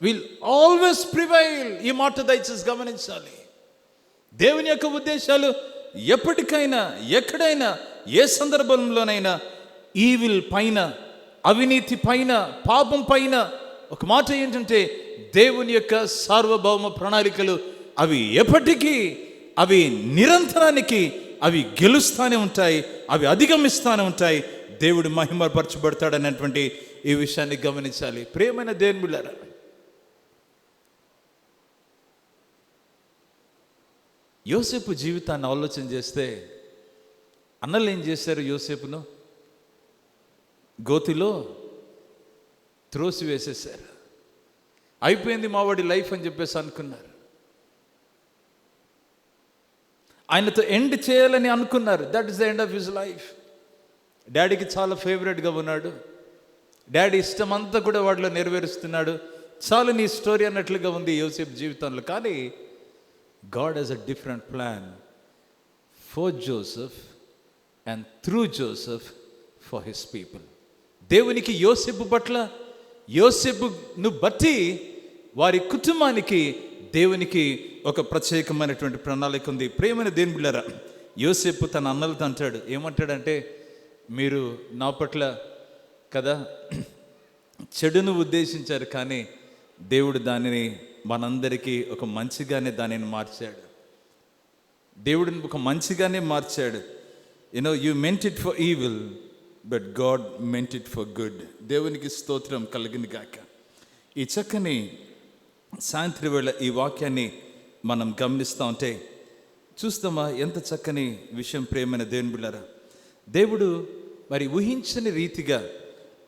will always prevail. ఈ మాట దయచేసి గమనించాలి. దేవుని యొక్క ఉద్దేశాలు ఎప్పటికైనా, ఎక్కడైనా, ఏ సందర్భంలోనైనా ఈవిల్ పైన, అవినీతి పైన, పాపం పైన, ఒక మాట ఏంటంటే, దేవుని యొక్క సార్వభౌమ ప్రణాళికలు అవి ఎప్పటికీ, అవి నిరంతరానికి అవి గెలుస్తూనే ఉంటాయి, అవి అధిగమిస్తూనే ఉంటాయి. దేవుడు మహిమపరచబడతాడనేటువంటి ఈ విషయాన్ని గమనించాలి. ప్రియమైన దేవుని బిడ్డలారా, యోసేపు జీవితాన్ని ఆలోచన చేస్తే, అన్నలు ఏం చేశారు? యోసేపును గోతిలో త్రోసి వేసేశారు. అయిపోయింది మావాడి లైఫ్ అని చెప్పేసి అనుకున్నారు. ఆయనతో ఎండ్ చేయాలని అనుకున్నారు. That is the end of his life. డాడీకి చాలా ఫేవరెట్గా ఉన్నాడు. డాడీ ఇష్టం అంతా కూడా వాటిలో నెరవేరుస్తున్నాడు. చాలు నీ స్టోరీ అన్నట్లుగా ఉంది యోసేపు జీవితంలో. కానీ God has a different plan for Joseph and through Joseph for his people. దేవునికి యోసేపు పట్ల, యోసేపును బట్టి వారి కుటుంబానికి దేవునికి ఒక ప్రత్యేకమైనటువంటి ప్రణాళిక ఉంది. ప్రేమైన దేవుని బిడ్డలారా, యోసేపు తన అన్నలతో అంటాడు, ఏమంటాడంటే, మీరు నా పట్ల కదా చెడును ఉద్దేశించారు, కానీ దేవుడు దానిని మనందరికీ ఒక మంచిగానే దానిని మార్చాడు. దేవుడిని ఒక మంచిగానే మార్చాడు. You meant it for evil but God meant it for good. దేవునికి స్తోత్రం కలిగింది గాక. ఈ చక్కని సాయంత్రం వేళ ఈ వాక్యాన్ని మనం గమనిస్తూ ఉంటే చూస్తామా ఎంత చక్కని విషయం. ప్రేమైన దేవుని బిడ్డలారా, దేవుడు మరి ఊహించని రీతిగా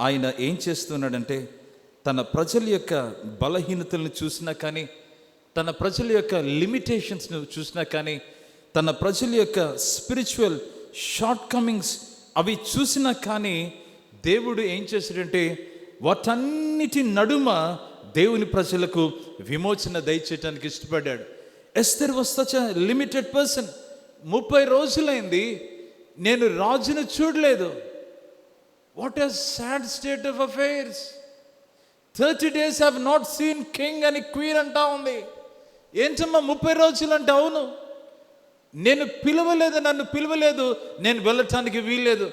ఆయన ఏం చేస్తున్నాడంటే, తన ప్రజల యొక్క బలహీనతలను చూసినా కానీ, తన ప్రజల యొక్క లిమిటేషన్స్ను చూసినా కానీ, తన ప్రజల యొక్క స్పిరిచువల్ షార్ట్ కమింగ్స్ అవి చూసినా కానీ, దేవుడు ఏం చేశాడంటే వాటన్నిటి నడుమ దేవుని ప్రజలకు విమోచన దయచేయటానికి ఇష్టపడ్డాడు. Esther was such a limited person. 30 రోజులైంది నేను రాజును చూడలేదు. What a sad state of affairs. 30 days have not seen king అని క్వీన్ అంటా ఉంది. ఏంటమ్మా 30 రోజులు అంటే? అవును, నేను పిలవలేదు, నన్ను పిలవలేదు, నేను వెళ్ళటానికి వీల్లేదు.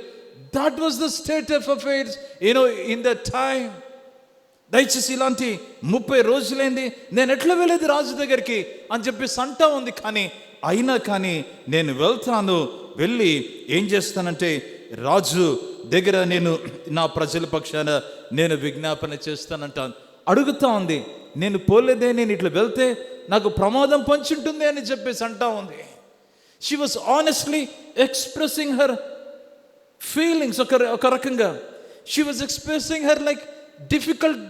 That was the state of affairs in the time. దయచేసి ఇలాంటి 30 రోజులైంది నేను ఎట్లా వెళ్ళేది రాజు దగ్గరికి అని చెప్పేసి అంటా ఉంది. కానీ అయినా కానీ నేను వెళ్తాను, వెళ్ళి ఏం చేస్తానంటే రాజు దగ్గర నేను నా ప్రజల పక్షాన నేను విజ్ఞాపన చేస్తానంటాను. అడుగుతా ఉంది, నేను పోలేదే, నేను ఇట్లా వెళ్తే నాకు ప్రమాదం పొంచుంటుంది అని చెప్పేసి అంటా ఉంది. She was honestly expressing her feelings. ఒక రకంగా she was expressing her like difficult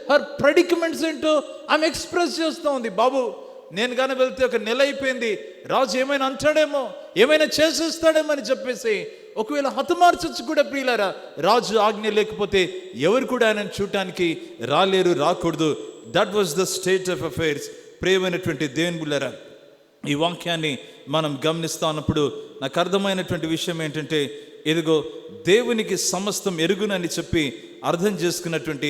her predicaments ఏంటో ఆమె ఎక్స్ప్రెస్ చేస్తూ ఉంది. బాబు నేను కానీ వెళ్తే 1 నెల అయిపోయింది, రాజు ఏమైనా అంటాడేమో, ఏమైనా చేసేస్తాడేమో అని చెప్పేసి ఒకవేళ హతమార్చచ్చు కూడా. ప్రియులారా, రాజు ఆజ్ఞ లేకపోతే ఎవరు కూడా ఆయనను చూడటానికి రాలేరు, రాకూడదు. That was the state of affairs. ప్రియమైనటువంటి దేవుని బిడ్డలారా, ఈ వాక్యాన్ని మనం గమనిస్తా ఉన్నప్పుడు నాకు అర్థమైనటువంటి విషయం ఏంటంటే, ఇదిగో దేవునికి సమస్తం ఎరుగునని చెప్పి అర్థం చేసుకున్నటువంటి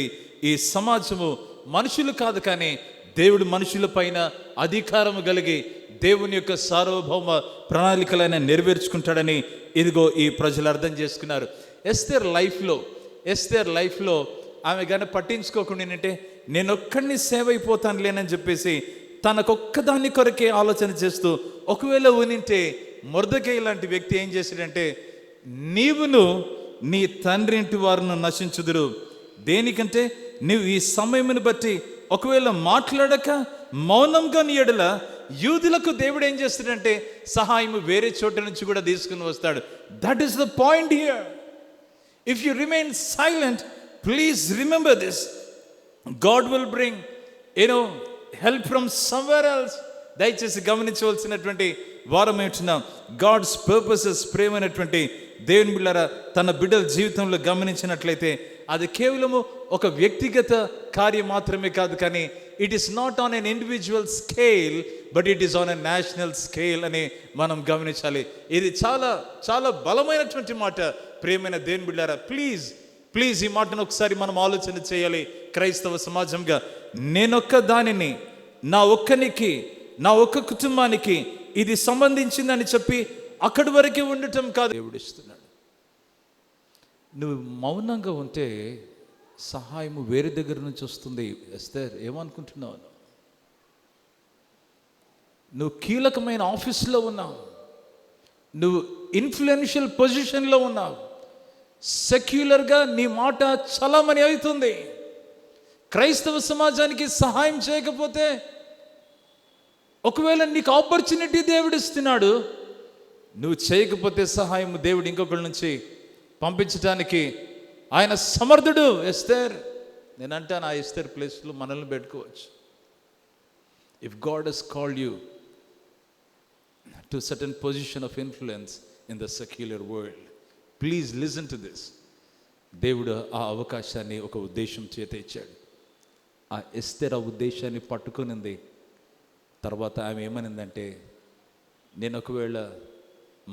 ఈ సమాజము మనుషులు కాదు, కానీ దేవుడు మనుషుల పైన అధికారము కలిగి దేవుని యొక్క సార్వభౌమ ప్రణాళికలైన నెరవేర్చుకుంటాడని ఇదిగో ఈ ప్రజలు అర్థం చేసుకున్నారు. ఎస్తేర్ లైఫ్లో ఆమె కానీ పట్టించుకోకుండా ఏంటంటే నేను ఒక్కడిని సేవ అయిపోతాను లేనని చెప్పేసి తనకొక్కదాన్ని కొరకే ఆలోచన చేస్తూ, ఒకవేళ ఉనింటే మొర్దెకై లాంటి వ్యక్తి ఏం చేశాడంటే, నీవును నీ తండ్రి ఇంటి వారును నశించుదురు. దేనికంటే నువ్వు ఈ సమయమును బట్టి ఒకవేళ మాట్లాడక మౌనంగా నీ ఎడల యూదులకు దేవుడు ఏం చేస్తాడంటే సహాయం వేరే చోట నుంచి కూడా తీసుకుని వస్తాడు. That is the point here. If you remain silent, please remember this, God will bring help from somewhere else. దయచేసి గమనించవలసినటువంటి వారం ఏంటున్నా, గాడ్స్ పర్పసెస్. ప్రేమైనటువంటి దేవుని బిడ్డలారా, తన బిడ్డల జీవితంలో గమనించినట్లయితే అది కేవలము ఒక వ్యక్తిగత కార్యం మాత్రమే కాదు, కానీ it is not on an individual scale, but it is on a national scale అని మనం గమనించాలి. ఇది చాలా చాలా బలమైనటువంటి మాట. ప్రియమైన దేవుని బిడ్డలారా, ప్లీజ్ ఈ మాటను ఒకసారి మనం ఆలోచన చేయాలి. క్రైస్తవ సమాజంగా నేనొక్క దానిని, నా ఒక్కనికి, నా ఒక్క కుటుంబానికి ఇది సంబంధించిందని చెప్పి అక్కడి వరకే ఉండటం కాదు. దేవుడు ఇస్తున్నాడు. నువ్వు మౌనంగా ఉంటే సహాయము వేరే దగ్గర నుంచి వస్తుంది. ఎస్తేర్, ఏమనుకుంటున్నావు? నువ్వు కీలకమైన ఆఫీస్లో ఉన్నావు, నువ్వు ఇన్ఫ్లుయెన్షియల్ పొజిషన్లో ఉన్నావు, సెక్యులర్గా నీ మాట చలామణి అవుతుంది. క్రైస్తవ సమాజానికి సహాయం చేయకపోతే, ఒకవేళ నీకు ఆపర్చునిటీ దేవుడు ఇస్తున్నాడు, నువ్వు చేయకపోతే సహాయం దేవుడు ఇంకొకరి నుంచి పంపించడానికి ఆయన సమర్థుడు. ఎస్తేర్, నేనంటాను ఆ ఎస్తేర్ ప్లేస్లో మనల్ని పెట్టుకోవచ్చు. If God has called you to certain position of influence in the secular world, please listen to this. దేవుడు ఆ అవకాశాన్ని ఒక ఉద్దేశం చేత ఇచ్చాడు. ఆ ఎస్తేర్ ఆ ఉద్దేశాన్ని పట్టుకునింది. తర్వాత ఆమె ఏమనిందంటే, నేను ఒకవేళ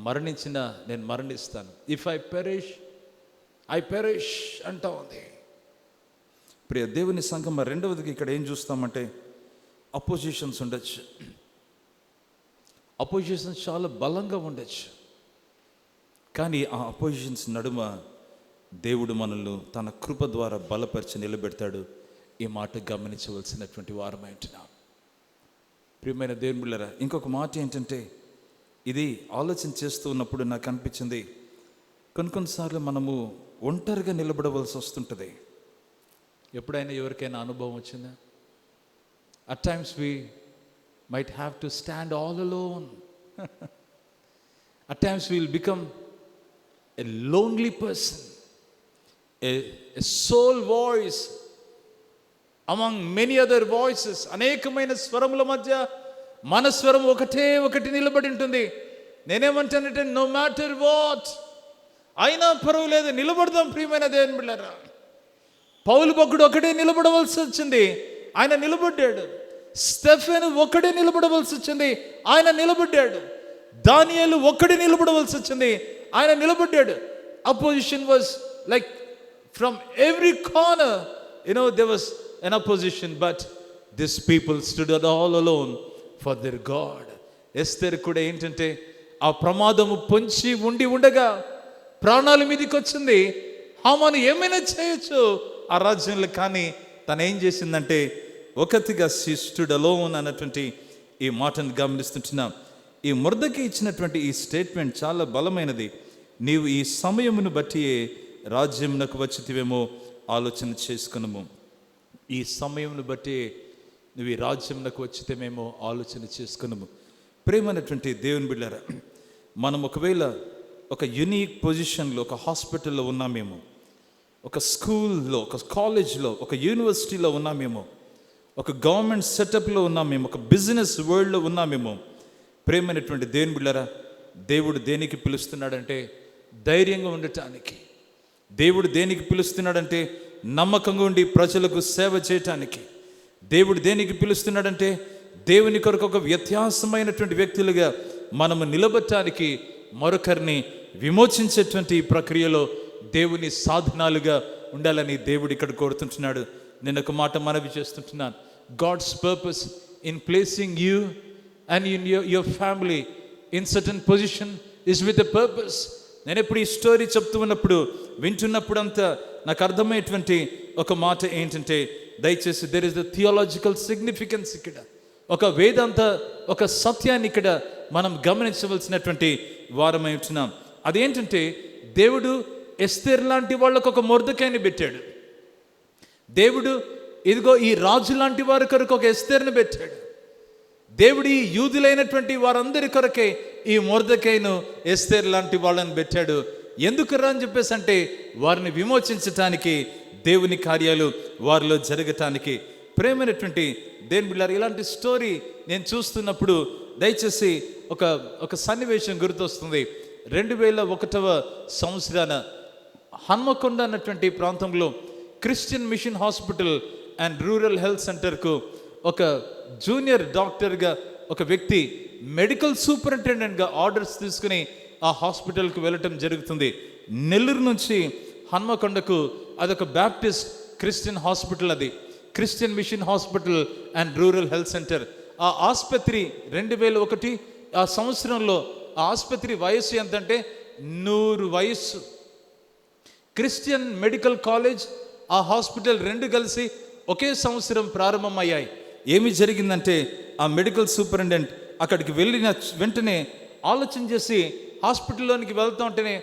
మరణించినా నేను మరణిస్తాను, ఇఫ్ ఐ పెరిష్ అంటా ఉంది. ప్రియ దేవుని సంఘం, రెండవదికి ఇక్కడ ఏం చూస్తామంటే అపోజిషన్స్ ఉండొచ్చు. అపోజిషన్స్ చాలా బలంగా ఉండొచ్చు, కానీ ఆ అపోజిషన్స్ నడుమ దేవుడు మనల్ని తన కృప ద్వారా బలపరిచి నిలబెడతాడు. ఈ మాట గమనించవలసినటువంటి వారమై ఉంటున్నాం. ప్రియమైన దేవుని బిడ్డలారా, ఇంకొక మాట ఏంటంటే, ఇది ఆలోచన చేస్తూ ఉన్నప్పుడు నాకు అనిపించింది, కొన్నిసార్లు మనము ఒంటరిగా నిలబడవలసి వస్తుంటుంది. ఎప్పుడైనా ఎవరికైనా అనుభవం వచ్చిందా? At times we might have to stand all alone. At times we'll become a lonely person, a sole voice among many other voices. అనేకమైన స్వరముల మధ్య మన స్వరం ఒకటి నిలబడి ఉంటుంది. నేనేమంటానంటే, నో మ్యాటర్ వాట్, అయినా పర్వాలేదు, నిలబడదాం. ప్రియమైన దేవుని బిడ్డలారా, పౌలు భక్తుడు ఒకటే నిలబడవలసి వచ్చింది, ఆయన నిలబడ్డాడు. స్టెఫెను ఒకడే నిలబడవలసి వచ్చింది, ఆయన నిలబడ్డాడు. దానియేలు ఒకడే నిలబడవలసి వచ్చింది, ఆయన నిలబడ్డాడు. Opposition was like from every corner, there was an opposition, but this people stood all alone for their God. Esther కూడా ఏంటంటే, ఆ ప్రమాదము పొంచి ఉండగా ప్రాణాల మీదకి వచ్చింది. హామాను ఏమైనా చేయొచ్చు ఆ రాజ్యంలో, కానీ తను ఏం చేసిందంటే ఒకటిగా శిష్టుడు అలోన్ అన్నటువంటి ఈ మాటను గమనిస్తుంటున్నాం. ఈ మొర్దెకై ఇచ్చినటువంటి ఈ స్టేట్మెంట్ చాలా బలమైనది. నీవు ఈ సమయమును బట్టి రాజ్యమునకు వచ్చితివేమో ఆలోచన చేసుకున్నాము. ఈ సమయమును బట్టి నువ్వు ఈ రాజ్యమునకు వచ్చితేమేమో ఆలోచన చేసుకున్నాము. ప్రేమైనటువంటి దేవుని బిడ్డలారా, మనం ఒకవేళ ఒక యూనిక్ పొజిషన్లో, ఒక హాస్పిటల్లో ఉన్నామేమో, ఒక స్కూల్లో, ఒక కాలేజ్లో, ఒక యూనివర్సిటీలో ఉన్నామేమో, ఒక గవర్నమెంట్ సెటప్లో ఉన్నామేమో, ఒక బిజినెస్ వరల్డ్లో ఉన్నామేమో. ప్రేమైనటువంటి దేవుని బిడ్డలారా, దేవుడు దేనికి పిలుస్తున్నాడంటే ధైర్యంగా ఉండటానికి. దేవుడు దేనికి పిలుస్తున్నాడంటే నమ్మకంగా ఉండి ప్రజలకు సేవ చేయటానికి. దేవుడు దేనికి పిలుస్తున్నాడంటే దేవుని కొరకు ఒక వ్యత్యాసమైనటువంటి వ్యక్తులుగా మనము నిలబడటానికి, మరొకరిని విమోచించేటువంటి ఈ ప్రక్రియలో దేవుని సాధనాలుగా ఉండాలని దేవుడు ఇక్కడ కోరుతుంటున్నాడు. నేను ఒక మాట మనవి చేస్తుంటున్నాను. God's purpose in placing you and in your family in certain position is with a purpose. నేను ఎప్పుడు ఈ స్టోరీ చెప్తూ ఉన్నప్పుడు, వింటున్నప్పుడు అంతా నాకు అర్థమయ్యేటువంటి ఒక మాట ఏంటంటే, దయచేసి there is the theological significance. ఇక్కడ ఒక వేదాంత, ఒక సత్యాన్ని ఇక్కడ మనం గమనించవలసినటువంటి వారమై ఉంటున్నాం. అదేంటంటే, దేవుడు ఎస్తేర్ లాంటి వాళ్ళకు ఒక మొర్దెకైని పెట్టాడు. దేవుడు ఇదిగో ఈ రాజు లాంటి వారి కొరకు ఒక ఎస్తేర్ని పెట్టాడు. దేవుడు ఈ యూదులైనటువంటి వారందరి కొరకే ఈ మొర్దెకైను, ఎస్తేర్ లాంటి వాళ్ళని పెట్టాడు. ఎందుకురా అని చెప్పేసి అంటే, వారిని విమోచించటానికి, దేవుని కార్యాలు వారిలో జరగటానికి. ప్రేమైనటువంటి దేవుని బిడ్డలారా, ఇలాంటి స్టోరీ నేను చూస్తున్నప్పుడు దయచేసి ఒక సన్నివేశం గుర్తొస్తుంది. 2001వ సంవత్సరాన హన్మకొండ అన్నటువంటి ప్రాంతంలో Christian mission hospital and rural health సెంటర్కు ఒక జూనియర్ డాక్టర్గా ఒక వ్యక్తి మెడికల్ సూపరింటెండెంట్గా ఆర్డర్స్ తీసుకుని ఆ హాస్పిటల్కి వెళ్ళటం జరుగుతుంది. నెల్లూరు నుంచి హన్మకొండకు అదొక బ్యాప్టిస్ట్ క్రిస్టియన్ హాస్పిటల్. అది Christian mission hospital and rural health centre. ఆ ఆసుపత్రి 2001 ఆ సంవత్సరంలో ఆ ఆసుపత్రి వయస్సు ఎంతంటే 100 వయస్సు. క్రిస్టియన్ మెడికల్ కాలేజ్, ఆ హాస్పిటల్ రెండు కలిసి ఒకే సంవత్సరం ప్రారంభమయ్యాయి. ఏమి జరిగిందంటే, ఆ మెడికల్ సూపరింటెండెంట్ అక్కడికి వెళ్ళిన వెంటనే ఆలోచన చేసి హాస్పిటల్లోనికి వెళ్తూ ఉంటేనే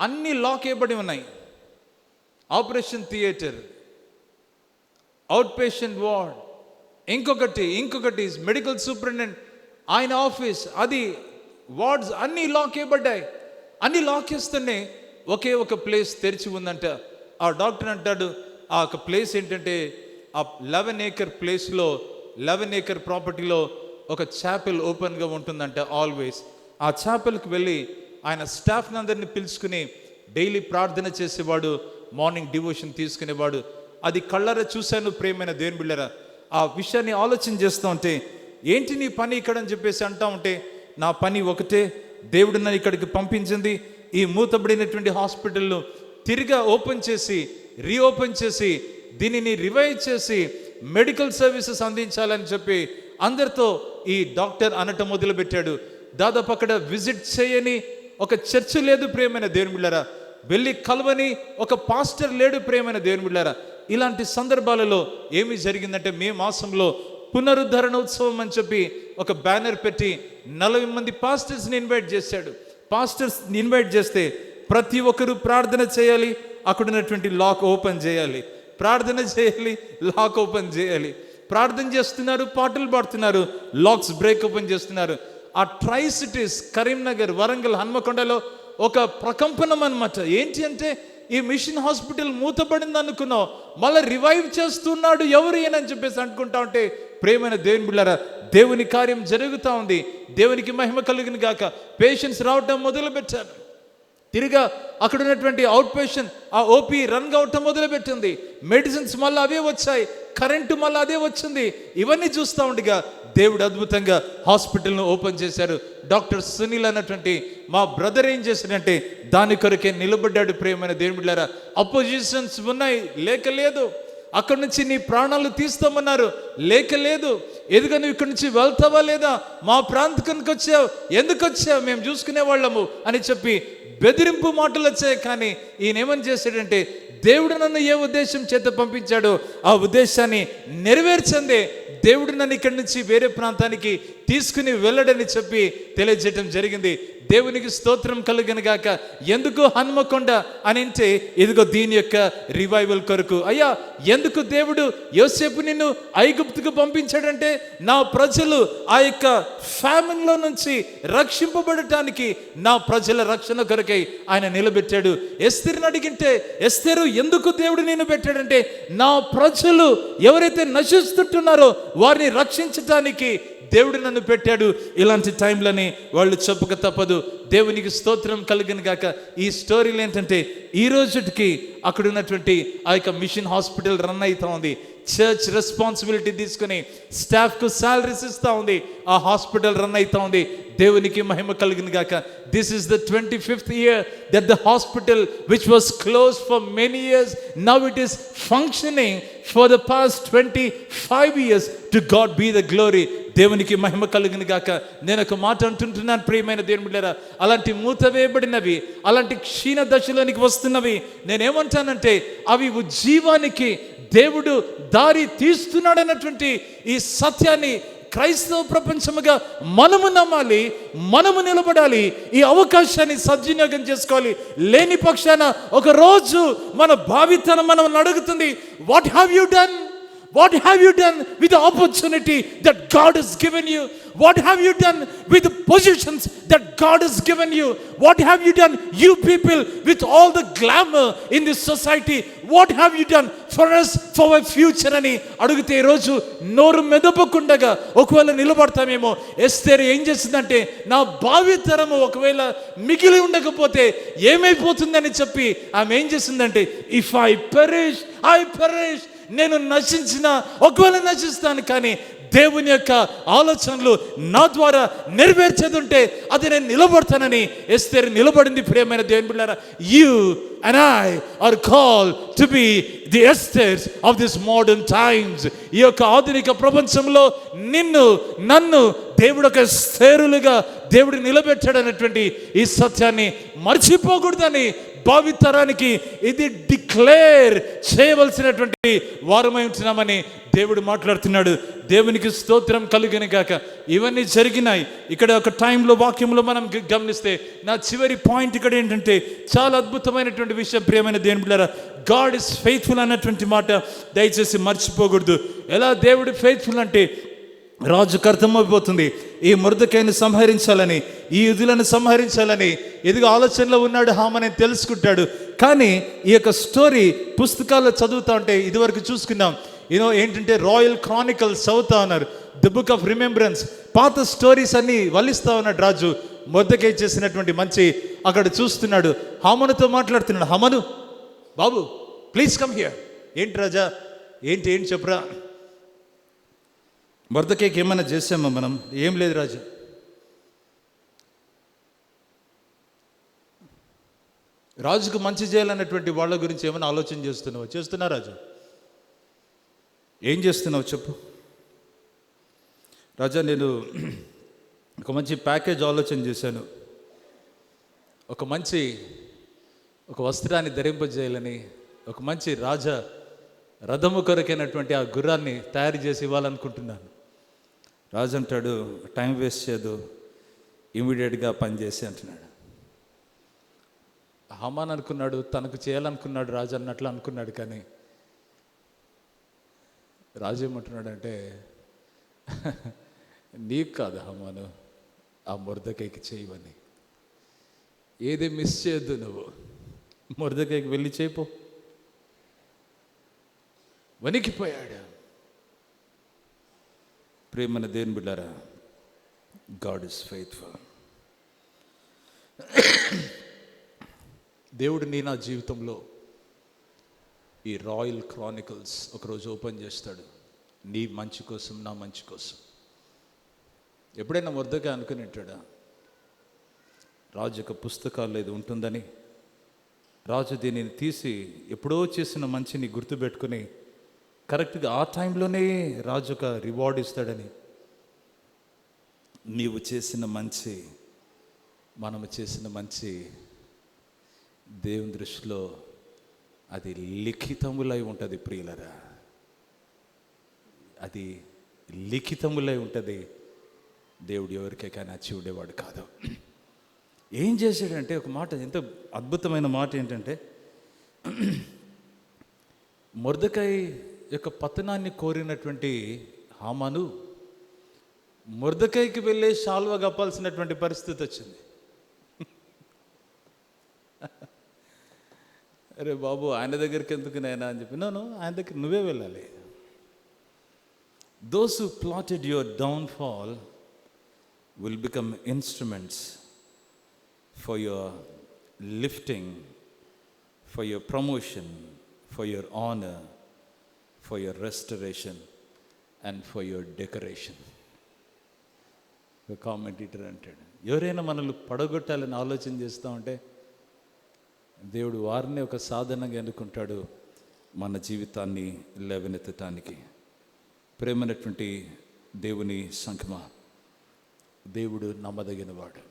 అన్నీ లాక్ చేయబడి ఉన్నాయి. Operation theatre, out patient ward, ఇంకొకటి మెడికల్ సూపరింటెండెంట్ ఆయన ఆఫీస్, అది వార్డ్స్ అన్నీ లాక్ చేయబడ్డాయి. అన్నీ లాక్ చేస్తేనే ఒకే ఒక ప్లేస్ తెరిచి ఉందంట. ఆ డాక్టర్ అంటాడు, ఆ ఒక ప్లేస్ ఏంటంటే ఆ 11 ఏకర్ ప్లేస్లో, 11 ఏకర్ ప్రాపర్టీలో ఒక చాపెల్ ఓపెన్గా ఉంటుందంట ఆల్వేస్. ఆ చాపెల్కి వెళ్ళి ఆయన స్టాఫ్ని అందరినీ పిలుచుకుని డైలీ ప్రార్థన చేసేవాడు, మార్నింగ్ డివోషన్ తీసుకునేవాడు. అది కళ్ళారా చూశాను ప్రియమైన దేవుని బిడ్డలారా. ఆ విషయాన్ని ఆలోచన చేస్తూ ఉంటే, ఏంటి నీ పని ఇక్కడ అని చెప్పేసి అంటా ఉంటే, నా పని ఒకటే, దేవుడు నన్ను ఇక్కడికి పంపించింది ఈ మూతబడినటువంటి హాస్పిటల్ను తిరిగా ఓపెన్ చేసి, రీఓపెన్ చేసి, దీనిని రివైవ్ చేసి మెడికల్ సర్వీసెస్ అందించాలని చెప్పి అందరితో ఈ డాక్టర్ అనటం మొదలుపెట్టాడు. దాదాపు అక్కడ విజిట్ చేయని ఒక చర్చ్ లేదు ప్రియమైన దేవుని బిడ్డలారా, వెళ్ళి కలవని ఒక పాస్టర్ లేడు ప్రియమైన దేవుని బిడ్డలారా. ఇలాంటి సందర్భాలలో ఏమి జరిగిందంటే, మే మాసంలో పునరుద్ధరణ ఉత్సవం అని చెప్పి ఒక బ్యానర్ పెట్టి 40 మంది పాస్టర్స్ని ఇన్వైట్ చేశాడు. పాస్టర్స్ని ఇన్వైట్ చేస్తే ప్రతి ఒక్కరూ ప్రార్థన చేయాలి, అక్కడ ఉన్నటువంటి లాక్ ఓపెన్ చేయాలి, ప్రార్థన చేయాలి, లాక్ ఓపెన్ చేయాలి. ప్రార్థన చేస్తున్నారు, పాటలు పాడుతున్నారు, లాక్స్ బ్రేక్ ఓపెన్ చేస్తున్నారు. ఆ ట్రై సిటీస్ కరీంనగర్, వరంగల్, హన్మకొండలో ఒక ప్రకంపనం అన్నమాట. ఏంటి అంటే, ఈ మిషన్ హాస్పిటల్ మూతపడింది అనుకున్నావు, మళ్ళీ రివైవ్ చేస్తున్నాడు ఎవరు ఏనని చెప్పేసి అనుకుంటా ఉంటే, ప్రేమైన దేవుని బిడ్డలారా, దేవుని కార్యం జరుగుతూ ఉంది. దేవునికి మహిమ కలుగును గాక. పేషెంట్స్ రావటం మొదలు పెట్టారు. తిరిగా అక్కడ ఉన్నటువంటి అవుట్ పేషెంట్ ఆ ఓపీ రన్ కావటం మొదలుపెట్టింది. మెడిసిన్స్ మళ్ళీ అవే వచ్చాయి, కరెంటు మళ్ళీ అదే వచ్చింది. ఇవన్నీ చూస్తూ ఉండగా దేవుడు అద్భుతంగా హాస్పిటల్ను ఓపెన్ చేశారు. డాక్టర్ సునీల్ అన్నటువంటి మా బ్రదర్ ఏం చేశాడంటే, దాని కొరకే నిలబడ్డాడు. ప్రియమైన దేవుని బిడ్డలారా, అపోజిషన్స్ ఉన్నాయి, లేక లేదు. అక్కడి నుంచి నీ ప్రాణాలు తీస్తామన్నారు, లేక లేదు. ఎదుగా నువ్వు ఇక్కడి నుంచి వెళ్తావా లేదా, మా ప్రాంతానికి వచ్చావు, ఎందుకు వచ్చావు, మేము చూసుకునే వాళ్ళము అని చెప్పి బెదిరింపు మాటలు వచ్చాయి. కానీ ఈయన ఏమని చేశాడంటే, దేవుడు నన్ను ఏ ఉద్దేశం చేత పంపించాడో ఆ ఉద్దేశాన్ని నెరవేర్చందే దేవుడు నన్ను ఇక్కడి నుంచి వేరే ప్రాంతానికి తీసుకుని వెళ్ళడని చెప్పి తెలియజేయటం జరిగింది. దేవునికి స్తోత్రం కలుగను గాక. ఎందుకు హనుమకొండ అని అంటే ఇదిగో దీని యొక్క రివైవల్ కొరకు. అయ్యా, ఎందుకు దేవుడు యోసేపు నిన్ను ఐగుప్తుకు పంపించాడంటే నా ప్రజలు ఆ యొక్క ఫ్యామిలీలో నుంచి రక్షింపబడటానికి, నా ప్రజల రక్షణ కొరకై ఆయన నిలబెట్టాడు. ఎస్తేరుని అడిగింటే ఎస్తేరు ఎందుకు దేవుడు నిన్ను పెట్టాడంటే నా ప్రజలు ఎవరైతే నశిస్తుంటున్నారో వారిని రక్షించటానికి దేవుడు నన్ను పెట్టాడు. ఇలాంటి టైంలని వాళ్ళు చెప్పక తప్పదు. దేవునికి స్తోత్రం కలిగిన గాక. ఈ స్టోరీలు ఏంటంటే ఈ రోజుకి అక్కడ ఉన్నటువంటి ఆ యొక్క మిషన్ హాస్పిటల్ రన్ అవుతా ఉంది. చర్చ్ రెస్పాన్సిబిలిటీ తీసుకుని స్టాఫ్కు శాలరీస్ ఇస్తూ ఉంది. ఆ హాస్పిటల్ రన్ అవుతా ఉంది. దేవునికి మహిమ కలిగిన గాక. This is the 25th year that the hospital which was closed for many years, now it is functioning for the past 25 years. To God be the glory. దేవునికి మహిమ కలుగును గాక. నేను ఒక మాట అంటుంటున్నాను ప్రియమైన దేవుని బిడ్డలారా, అలాంటి మూతవేయబడినవి, అలాంటి క్షీణ దశలోనికి వస్తున్నవి నేనేమంటానంటే అవి ఉజ్జీవానికి దేవుడు దారి తీస్తున్నాడు అన్నటువంటి ఈ సత్యాన్ని క్రైస్తవ ప్రపంచముగా మనము నమ్మాలి, మనము నిలబడాలి. ఈ అవకాశాన్ని సద్వినియోగం చేసుకోవాలి. లేని పక్షాన ఒక రోజు మన భావితనం మనం అడుగుతుంది, what have you done? What have you done with the opportunity that God has given you? What have you done with the positions that God has given you? What have you done, you people, with all the glamour in this society? What have you done for us, for our future? అని అడిగితే ఈరోజు నోరు మెదపకుండగా ఒకవేళ నిలబడతామేమో. ఎస్తేరు ఏం చేసిందంటే నా భావితరము ఒకవేళ మిగిలి ఉండకపోతే ఏమైపోతుందని చెప్పి ఆమె ఏం చేసిందంటే ఇఫ్ ఐ పెరిష్, నేను నశించిన, ఒకవేళ నశిస్తాను కానీ దేవుని యొక్క ఆలోచనలు నా ద్వారా నెరవేర్చేదుంటే అది నేను నిలబడతానని ఎస్తేరు నిలబడింది. ప్రియమైన దేవుని బిడ్డలారా, you and I are called to be the Esthers of this modern times. ఈ యొక్క ఆధునిక ప్రపంచంలో నిన్ను నన్ను దేవుడు ఒక ఎస్తేరులుగా దేవుడు నిలబెట్టాడనేటువంటి ఈ సత్యాన్ని మర్చిపోకూడదని భావితరానికి ఇది డిక్లేర్ చేయవలసినటువంటి వారమై ఉంటున్నామని దేవుడు మాట్లాడుతున్నాడు. దేవునికి స్తోత్రం కలుగును గాక. ఇవన్నీ జరిగినాయి. ఇక్కడ ఒక టైంలో వాక్యంలో మనం గమనిస్తే నా చివరి పాయింట్ ఇక్కడ ఏంటంటే చాలా అద్భుతమైనటువంటి విషయం ప్రియమైన దేవుని బిడ్డలారా, గాడ్ ఇస్ ఫెయిత్ఫుల్ అన్నటువంటి మాట దయచేసి మర్చిపోకూడదు. ఎలా దేవుడు ఫెయిత్ఫుల్ అంటే రాజుకు అర్థమైపోతుంది ఈ మొర్దెకైని సంహరించాలని, ఈ యూదులను సంహరించాలని ఎదుగు ఆలోచనలో ఉన్నాడు హామాని తెలుసుకుంటాడు. కానీ ఈ యొక్క స్టోరీ పుస్తకాల్లో చదువుతూ ఉంటే ఇదివరకు చూసుకున్నాం ఏంటంటే రాయల్ క్రానికల్స్ చదువుతా ఉన్నారు, ది బుక్ ఆఫ్ రిమెంబరెన్స్, పాత స్టోరీస్ అన్ని వల్లిస్తూ ఉన్నాడు రాజు. మొర్దెకై చేసినటువంటి మంచి అక్కడ చూస్తున్నాడు. హామానుతో మాట్లాడుతున్నాడు, హామాను బాబు ప్లీజ్ కమ్ హియర్. ఏంటి రాజా, ఏంటి చెప్పురా. మొర్దెకైకి ఏమైనా చేసామా మనం? ఏం లేదు రాజు. రాజుకు మంచి చేయాలన్నటువంటి వాళ్ళ గురించి ఏమైనా ఆలోచన చేస్తున్నా రాజు? ఏం చేస్తున్నావు చెప్పు రాజా. నేను ఒక మంచి ప్యాకేజ్ ఆలోచన చేశాను. ఒక వస్త్రాన్ని ధరింపజేయాలని, ఒక మంచి రథము కొరకైనటువంటి ఆ గుర్రాన్ని తయారు చేసి ఇవ్వాలనుకుంటున్నాను. రాజు అంటాడు, టైం వేస్ట్ చేయదు, ఇమీడియట్గా పనిచేసి అంటున్నాడు. హామాన్ అనుకున్నాడు తనకు చేయాలనుకున్నాడు రాజు అన్నట్లు అనుకున్నాడు. కానీ రాజు ఏమంటున్నాడంటే నీకు కాదు హామాను, ఆ మొర్దెకైకి చేయవని. ఏది మిస్ చేయొద్దు, నువ్వు మొర్దెకైకి వెళ్ళి చేయిపో. వణికిపోయాడు. ప్రేమన దేవుని బిడ్డారా, గాడ్ ఇస్ ఫెయిత్ఫుల్. దేవుడు నా జీవితంలో ఈ రాయల్ క్రానికల్స్ ఒకరోజు ఓపెన్ చేస్తాడు, నీ మంచి కోసం, నా మంచి కోసం. ఎప్పుడైనా మొర్దెకై అనుకుని ఉంటాడా రాజు యొక్క పుస్తకాల్లో ఇది ఉంటుందని? రాజు దీనిని తీసి ఎప్పుడో చేసిన మంచిని గుర్తుపెట్టుకుని కరెక్ట్గా ఆ టైంలోనే రాజు ఒక రివార్డ్ ఇస్తాడని? నీవు చేసిన మంచి, మనము చేసిన మంచి దేవుని దృష్టిలో అది లిఖితములై ఉంటుంది ప్రియులరా. అది లిఖితములై ఉంటుంది. దేవుడు ఎవరికే కానీ అచ్చి ఉండేవాడు కాదు. ఏం చేశాడంటే, ఒక మాట, ఎంత అద్భుతమైన మాట ఏంటంటే, మొర్దెకై యొక్క పతనాన్ని కోరినటువంటి హామాను మొర్దెకైకి వెళ్ళే శాల్వ కప్పాల్సినటువంటి పరిస్థితి వచ్చింది. అరే బాబు, ఆయన దగ్గరికి ఎందుకు నైనా అని చెప్పి, నన్ను ఆయన దగ్గర నువ్వే వెళ్ళాలి. Those who plotted your downfall will become instruments for your lifting, for your promotion, for your honor, for your restoration, and for your decoration. ఒక కామెంటేటర్ అంటాడు, ఎవరైనా మనల్ని పడగొట్టాలని ఆలోచన చేస్తూ ఉంటే దేవుడు వారిని ఒక సాధనంగా ఎన్నుకుంటాడు మన జీవితాన్ని లేవనెత్తటానికి. ప్రేమైనటువంటి దేవుని సంఘమా, దేవుడు నమ్మదగినవాడు.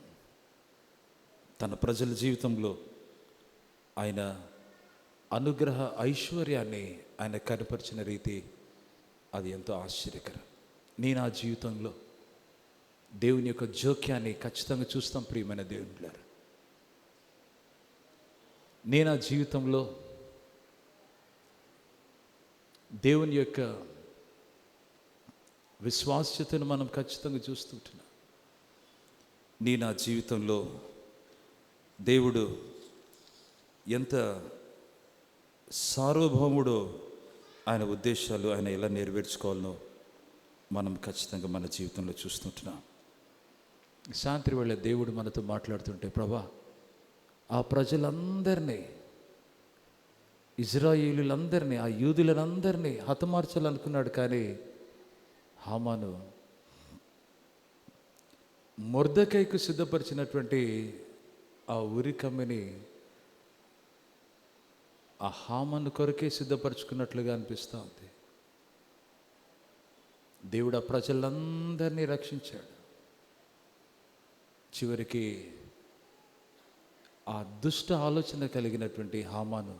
తన ప్రజల జీవితంలో ఆయన అనుగ్రహ ఐశ్వర్యాన్ని ఆయన కనపరిచిన రీతి అది ఎంతో ఆశ్చర్యకరం. నేను ఆ జీవితంలో దేవుని యొక్క జోక్యాన్ని ఖచ్చితంగా చూస్తాం ప్రియమైన దేవునిలారా. నేను ఆ జీవితంలో దేవుని యొక్క విశ్వాస్యతను మనం ఖచ్చితంగా చూస్తుంటున్నాం. నేను ఆ జీవితంలో దేవుడు ఎంత సార్వభౌముడో, ఆయన ఉద్దేశాలు ఆయన ఎలా నెరవేర్చుకోవాలనో మనం ఖచ్చితంగా మన జీవితంలో చూస్తుంటున్నాం. సాయంత్రం వేళ దేవుడు మనతో మాట్లాడుతుంటే, ప్రభా, ఆ ప్రజలందరినీ, ఇజ్రాయేలులందరినీ, ఆ యూదులందరినీ హతమార్చాలనుకున్నాడు. కానీ హామాను మొర్దెకైకు సిద్ధపరిచినటువంటి ఆ ఉరికమ్మిని ఆ హామాను కొరకే సిద్ధపరచుకున్నట్లుగా అనిపిస్తూ ఉంది. దేవుడు ఆ ప్రజలందరినీ రక్షించాడు. చివరికి ఆ దుష్ట ఆలోచన కలిగినటువంటి హామాను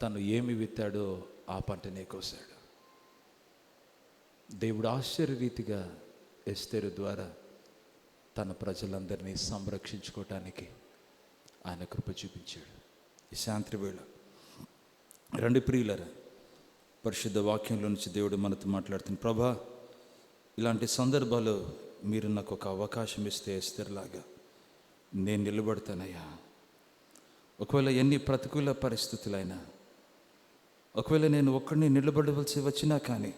తను ఏమి విత్తాడో ఆ పంటనే కోసాడు. దేవుడు ఆశ్చర్యరీతిగా ఎస్తేరు ద్వారా తన ప్రజలందరినీ సంరక్షించుకోవటానికి ఆయన కృప చూపించాడు. ఈ సాయంత్రం వేళ రండి ప్రియులరా, పరిశుద్ధ వాక్యంలో నుంచి దేవుడు మనతో మాట్లాడుతున్న, ప్రభా, ఇలాంటి సందర్భాల్లో మీరు నాకు ఒక అవకాశం ఇస్తే ఎస్తేరులాగా నేను నిలబడతానయ్యా. ఒకవేళ ఎన్ని ప్రతికూల పరిస్థితులైనా, ఒకవేళ నేను ఒక్కడిని నిలబడవలసి వచ్చినా కానీ,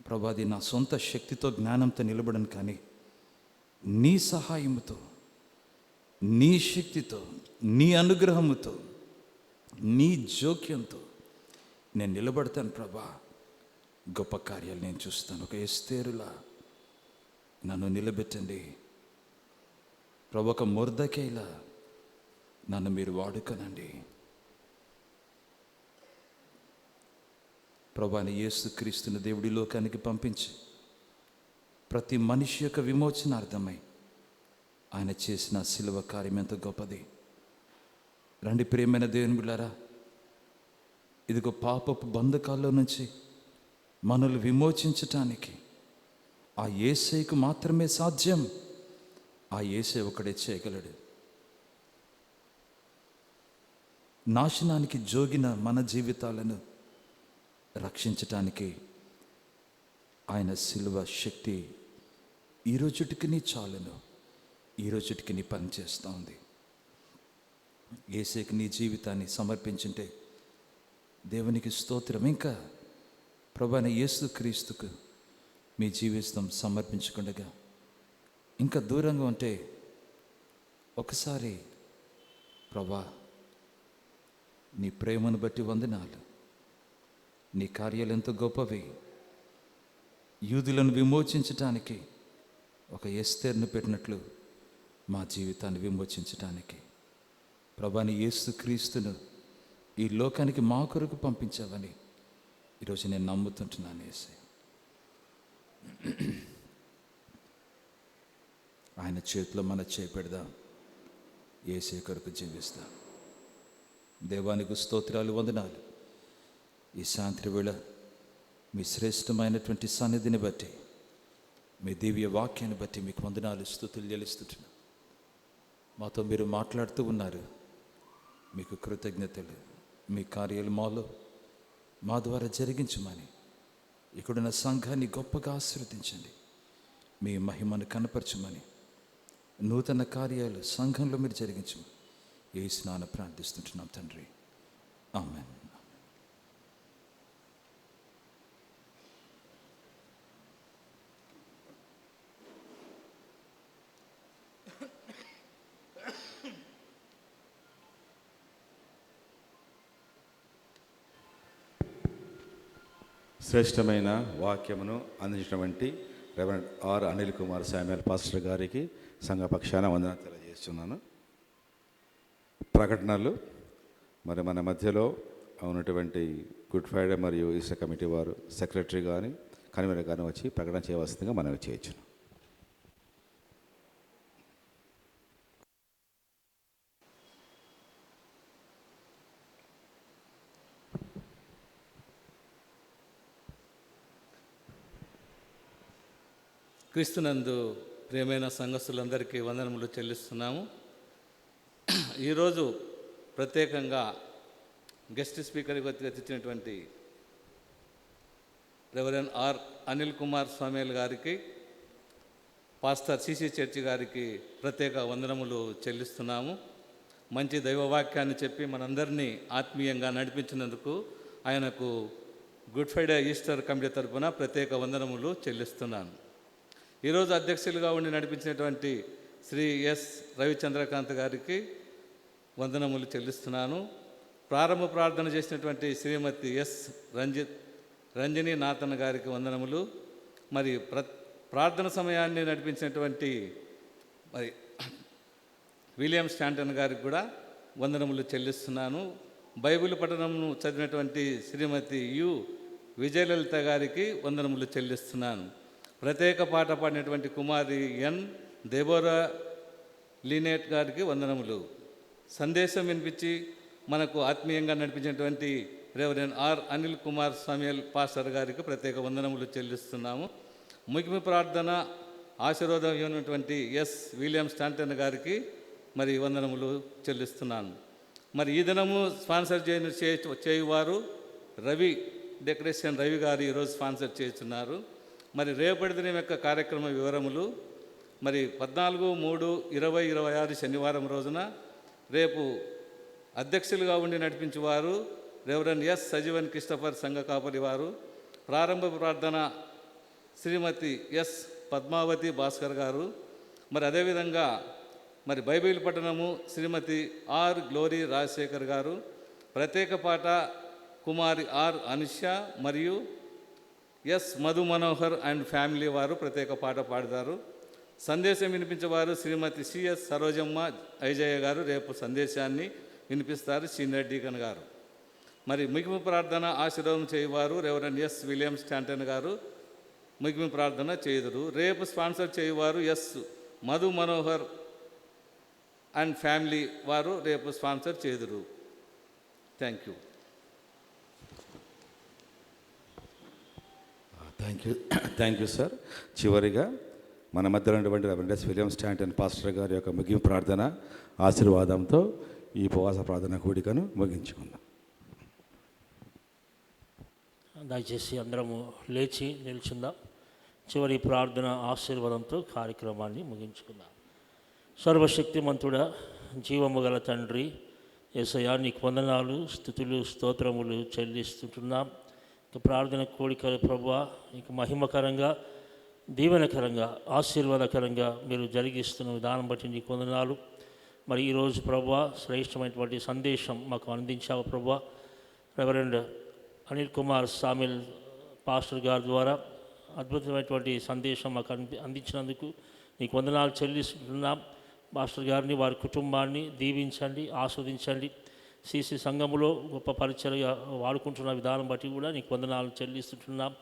ప్రభా, అది నా సొంత శక్తితో జ్ఞానంతో నిలబడను, కానీ నీ సహాయముతో, నీ శక్తితో, నీ అనుగ్రహముతో, నీ జోక్యంతో నేను నిలబడతాను ప్రభా. గొప్ప కార్యాలు నేను చూస్తాను. ఒక ఎస్తేరులా నన్ను నిలబెట్టండి ప్రభు. ఒక మొర్దెకైలా నన్ను మీరు వాడుకనండి ప్రభా. యేసుక్రీస్తుని దేవుడి లోకానికి పంపించి ప్రతి మనిషి యొక్క విమోచనార్థమై ఆయన చేసిన శిలువ కార్యం ఎంత గొప్పది. రండి ప్రియమైన దేవుని బిడ్డలారా, ఇదిగో పాపపు బంధకాల్లో నుంచి మనల్ని విమోచించటానికి ఆ యేసయ్యకు మాత్రమే సాధ్యం. ఆ యేసయ్య ఒకడే చేయగలడు. నాశనానికి జోగిన మన జీవితాలను రక్షించటానికి ఆయన శిలువ శక్తి ఈ రోజుటికి నీ చాలును, ఈ రోజుటికి నీ పని చేస్తూ ఉంది. యేసయ్యకి నీ జీవితాన్ని సమర్పించుంటే దేవునికి స్తోత్రం. ఇంకా ప్రభువైన యేసుక్రీస్తుకు మీ జీవితం సమర్పించకుండా ఇంకా దూరంగా ఉంటే ఒకసారి ప్రభా, నీ ప్రేమను బట్టి వందనాలు, నీ కార్యాలు ఎంతో గొప్పవి. యూదులను విమోచించటానికి ఒక ఎస్తేరును పెట్టినట్లు మా జీవితాన్ని విమోచించటానికి ప్రభువైన యేసుక్రీస్తును ఈ లోకానికి మా కొరకు పంపించావని ఈరోజు నేను నమ్ముతుంటున్నాను. యేసయ్య, ఆయన చేతిలో మన చేపెడదాం, యేసయ్య కొరకు జీవిస్తాం. దేవానికి స్తోత్రాలు, వందనాలు. ఈ సాయంత్రం వేళ మీ శ్రేష్టమైనటువంటి సన్నిధిని బట్టి, మీ దివ్య వాక్యాన్ని బట్టి మీకు వందనాలు, స్తుతులు చెల్లిస్తున్నాను. మాతో మీరు మాట్లాడుతూ ఉన్నారు. మీకు కృతజ్ఞతలు. మీ కార్యాలు మా ద్వారా జరిగించమని, ఇక్కడున్న సంఘాన్ని గొప్పగా ఆశీర్వదించండి. మీ మహిమను కనపరచమని, నూతన కార్యాలు సంఘంలో మీరు జరిగించమని యేసు నామమున ప్రార్థిస్తుంటున్నాం తండ్రి. ఆమేన్. శ్రేష్టమైన వాక్యమును అందించినటువంటి reverend R Anil Kumar Samuel pastor గారికి సంఘ పక్షాన వందనాలు తెలియజేస్తున్నాను. ప్రకటనలు మరి మన మధ్యలో ఉన్నటువంటి గుడ్ ఫ్రైడే మరియు ఈస్టర్ కమిటీ వారు సెక్రటరీ కానీ కన్వీనర్ కానీ వచ్చి ప్రకటన చేయవలసిందిగా మనవి చేయొచ్చును. క్రీస్తునందు ప్రియమైన సంఘస్థులందరికీ వందనములు చెల్లిస్తున్నాము. ఈరోజు ప్రత్యేకంగా గెస్ట్ స్పీకర్గా తెచ్చినటువంటి రెవరెండ్ ఆర్ అనిల్ కుమార్ స్వామిల్ గారికి, పాస్టర్ సిసి చర్చి గారికి ప్రత్యేక వందనములు చెల్లిస్తున్నాము. మంచి దైవవాక్యాన్ని చెప్పి మనందరినీ ఆత్మీయంగా నడిపించినందుకు ఆయనకు గుడ్ ఫ్రైడే ఈస్టర్ కమిటీ తరఫున ప్రత్యేక వందనములు చెల్లిస్తున్నాను. ఈరోజు అధ్యక్షులుగా ఉండి నడిపించినటువంటి శ్రీ ఎస్ రవిచంద్రకాంత్ గారికి వందనములు చెల్లిస్తున్నాను. ప్రారంభ ప్రార్థన చేసినటువంటి శ్రీమతి ఎస్ రంజని నాథన్ గారికి వందనములు. మరి ప్రార్థన సమయాన్ని నడిపించినటువంటి మరి విలియం స్టాంటన్ గారికి కూడా వందనములు చెల్లిస్తున్నాను. బైబిల్ పఠనమును చదివినటువంటి శ్రీమతి యు విజయలలిత గారికి వందనములు చెల్లిస్తున్నాను. ప్రత్యేక పాట పాడినటువంటి కుమారి ఎన్ దెబోరా లీనేట్ గారికి వందనములు. సందేశం వినిపించి మనకు ఆత్మీయంగా నడిపించినటువంటి reverend R Anil Kumar Swamil pastor గారికి ప్రత్యేక వందనములు చెల్లిస్తున్నాము. ముగింపు ప్రార్థన ఆశీర్వాదం ఇవ్వనటువంటి ఎస్ విలియం స్టాంటన్ గారికి మరి వందనములు చెల్లిస్తున్నాను. మరి ఈ దినము స్పాన్సర్ చేయువారు రవి డెకరేషన్ రవి గారు ఈరోజు స్పాన్సర్ చేస్తున్నారు. మరి రేపటి దినం యొక్క కార్యక్రమ వివరములు మరి 14/3/2026 శనివారం రోజున రేపు అధ్యక్షులుగా ఉండి నడిపించేవారు రెవరెండ్ ఎస్ సజీవన్ క్రిస్టఫర్ సంఘ కాపరి వారు. ప్రారంభ ప్రార్థన శ్రీమతి ఎస్ పద్మావతి భాస్కర్ గారు. మరి అదేవిధంగా మరి బైబిల్ పఠనము శ్రీమతి ఆర్ గ్లోరీ రాజశేఖర్ గారు. ప్రత్యేక పాట కుమారి ఆర్ అనుష మరియు S Madhu Manohar and family వారు ప్రత్యేక పాట పాడతారు. సందేశం వినిపించేవారు శ్రీమతి సిఎస్ సరోజమ్మ ఐజయ్య గారు రేపు సందేశాన్ని వినిపిస్తారు, సీనియర్ డీకన్ గారు. మరి ముగింపు ప్రార్థన ఆశీర్వాదం చేయవారు రెవరెండ్ ఎస్ విలియం స్టాంటన్ గారు ముగింపు ప్రార్థన చేయుదురు. రేపు స్పాన్సర్ చేయవారు S Madhu Manohar and family వారు రేపు స్పాన్సర్ చేయుదురు. Thank you. Thank you sir. చివరిగా మన మధ్యలో ఉన్నటువంటి reverend S William Stanton pastor గారి యొక్క ముగింపు ప్రార్థన ఆశీర్వాదంతో ఈ ఉపవాస ప్రార్థన కూడికను ముగించుకుందాం. దయచేసి అందరము లేచి నిల్చుందాం. చివరి ప్రార్థన ఆశీర్వాదంతో కార్యక్రమాన్ని ముగించుకుందాం. సర్వశక్తిమంతుడా, జీవము గల తండ్రి యేసయ్యా, నీకు వందనాలు, స్తుతులు, స్తోత్రములు చెల్లిస్తుంటున్నాం. ఇక ప్రార్థన కోడిక ప్రభువా, ఇక మహిమకరంగా, దీవెనకరంగా, ఆశీర్వాదకరంగా మీరు జరిగిస్తున్న విధానం బట్టి నీకు వందనాలు. మరి ఈరోజు ప్రభువా శ్రేష్టమైనటువంటి సందేశం మాకు అందించావు ప్రభువా. Reverend Anil Kumar sawmill pastor గారి ద్వారా అద్భుతమైనటువంటి సందేశం మాకు అందించినందుకు నీకు వందనాలు చెల్లిస్తున్నాం. పాస్టర్ గారిని, వారి కుటుంబాన్ని దీవించండి, ఆస్వాదించండి. సిసి సంఘములో గొప్ప పరిచర్య వాడుకుంటున్న విధానం బట్టి కూడా నీకు వందనాలు చెల్లిస్తుంటున్నాం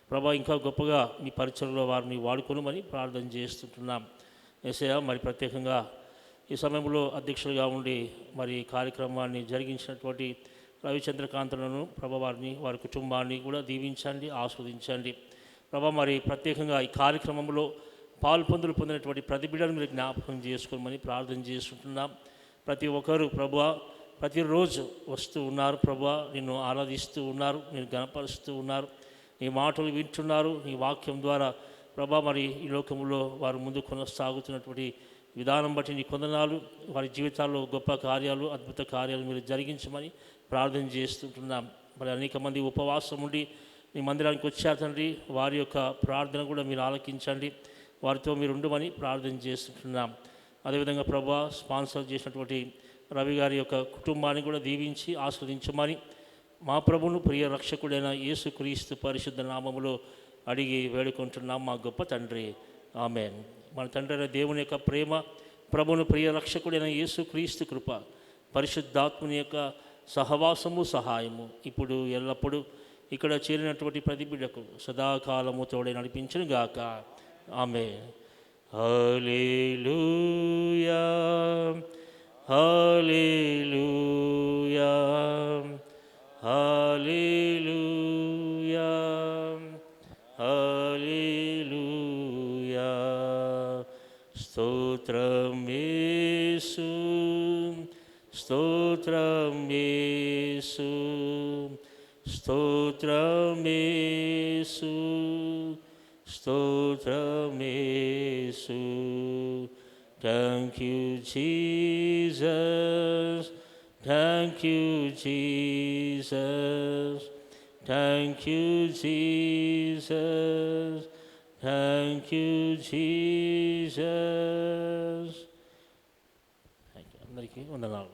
ప్రభా. ఇంకా గొప్పగా మీ పరిచర్యలో వారిని వాడుకోనమని ప్రార్థన చేస్తుంటున్నాం. యేసయ్యా, మరి ప్రత్యేకంగా ఈ సమయంలో అధ్యక్షులుగా ఉండి మరి ఈ కార్యక్రమాన్ని జరిగించినటువంటి రవిచంద్రకాంతులను ప్రభావారిని వారి కుటుంబాన్ని కూడా దీవించండి, ఆస్వాదించండి. ప్రభా మరి ప్రత్యేకంగా ఈ కార్యక్రమంలో పొందినటువంటి ప్రతి బిడ్డను మీరు జ్ఞాపకం చేసుకోమని ప్రార్థన చేసుకుంటున్నాం. ప్రతి ఒక్కరు ప్రభువా ప్రతిరోజు వస్తూ ఉన్నారు ప్రభువా, నిన్ను ఆరాధిస్తూ ఉన్నారు, నేను గణపరుస్తూ ఉన్నారు, నీ మాటలు వింటున్నారు. నీ వాక్యం ద్వారా ప్రభా మరి ఈ లోకంలో వారు ముందు కొనసాగుతున్నటువంటి విధానం బట్టి నీ కొందనాలు. వారి జీవితాల్లో గొప్ప కార్యాలు, అద్భుత కార్యాలు మీరు జరిగించమని ప్రార్థన చేస్తుంటున్నాం. మరి అనేక మంది ఉపవాసం ఉండి నీ మందిరానికి వచ్చారు తండ్రి, వారి యొక్క ప్రార్థన కూడా మీరు ఆలకించండి, వారితో మీరు ఉండమని ప్రార్థన చేస్తుంటున్నాం. అదేవిధంగా ప్రభా స్పాన్సర్ చేసినటువంటి రవి గారి యొక్క కుటుంబాన్ని కూడా దీవించి ఆస్వాదించమని మా ప్రభువును ప్రియ రక్షకుడైన యేసుక్రీస్తు పరిశుద్ధ నామములో అడిగి వేడుకుంటున్నాం మా గొప్ప తండ్రి, ఆమేన్. మన తండ్రి అయిన దేవుని యొక్క ప్రేమ, ప్రభువును ప్రియ రక్షకుడైన యేసుక్రీస్తు కృప, పరిశుద్ధాత్ముని యొక్క సహవాసము సహాయము ఇప్పుడు ఎల్లప్పుడూ ఇక్కడ చేరినటువంటి ప్రతి బిడ్డకు సదాకాలము తోడే నడిపించును గాక, ఆమేన్. హల్లెలూయా హల్లెలూయా హల్లెలూయా హల్లెలూయా. స్తోత్రం యేసు, స్తోత్రం యేసు, స్తోత్రం యేసు, స్తోత్రం యేసు. Thank you Jesus, thank you Jesus, thank you Jesus, thank you Jesus. అందరికీ వందనాలు.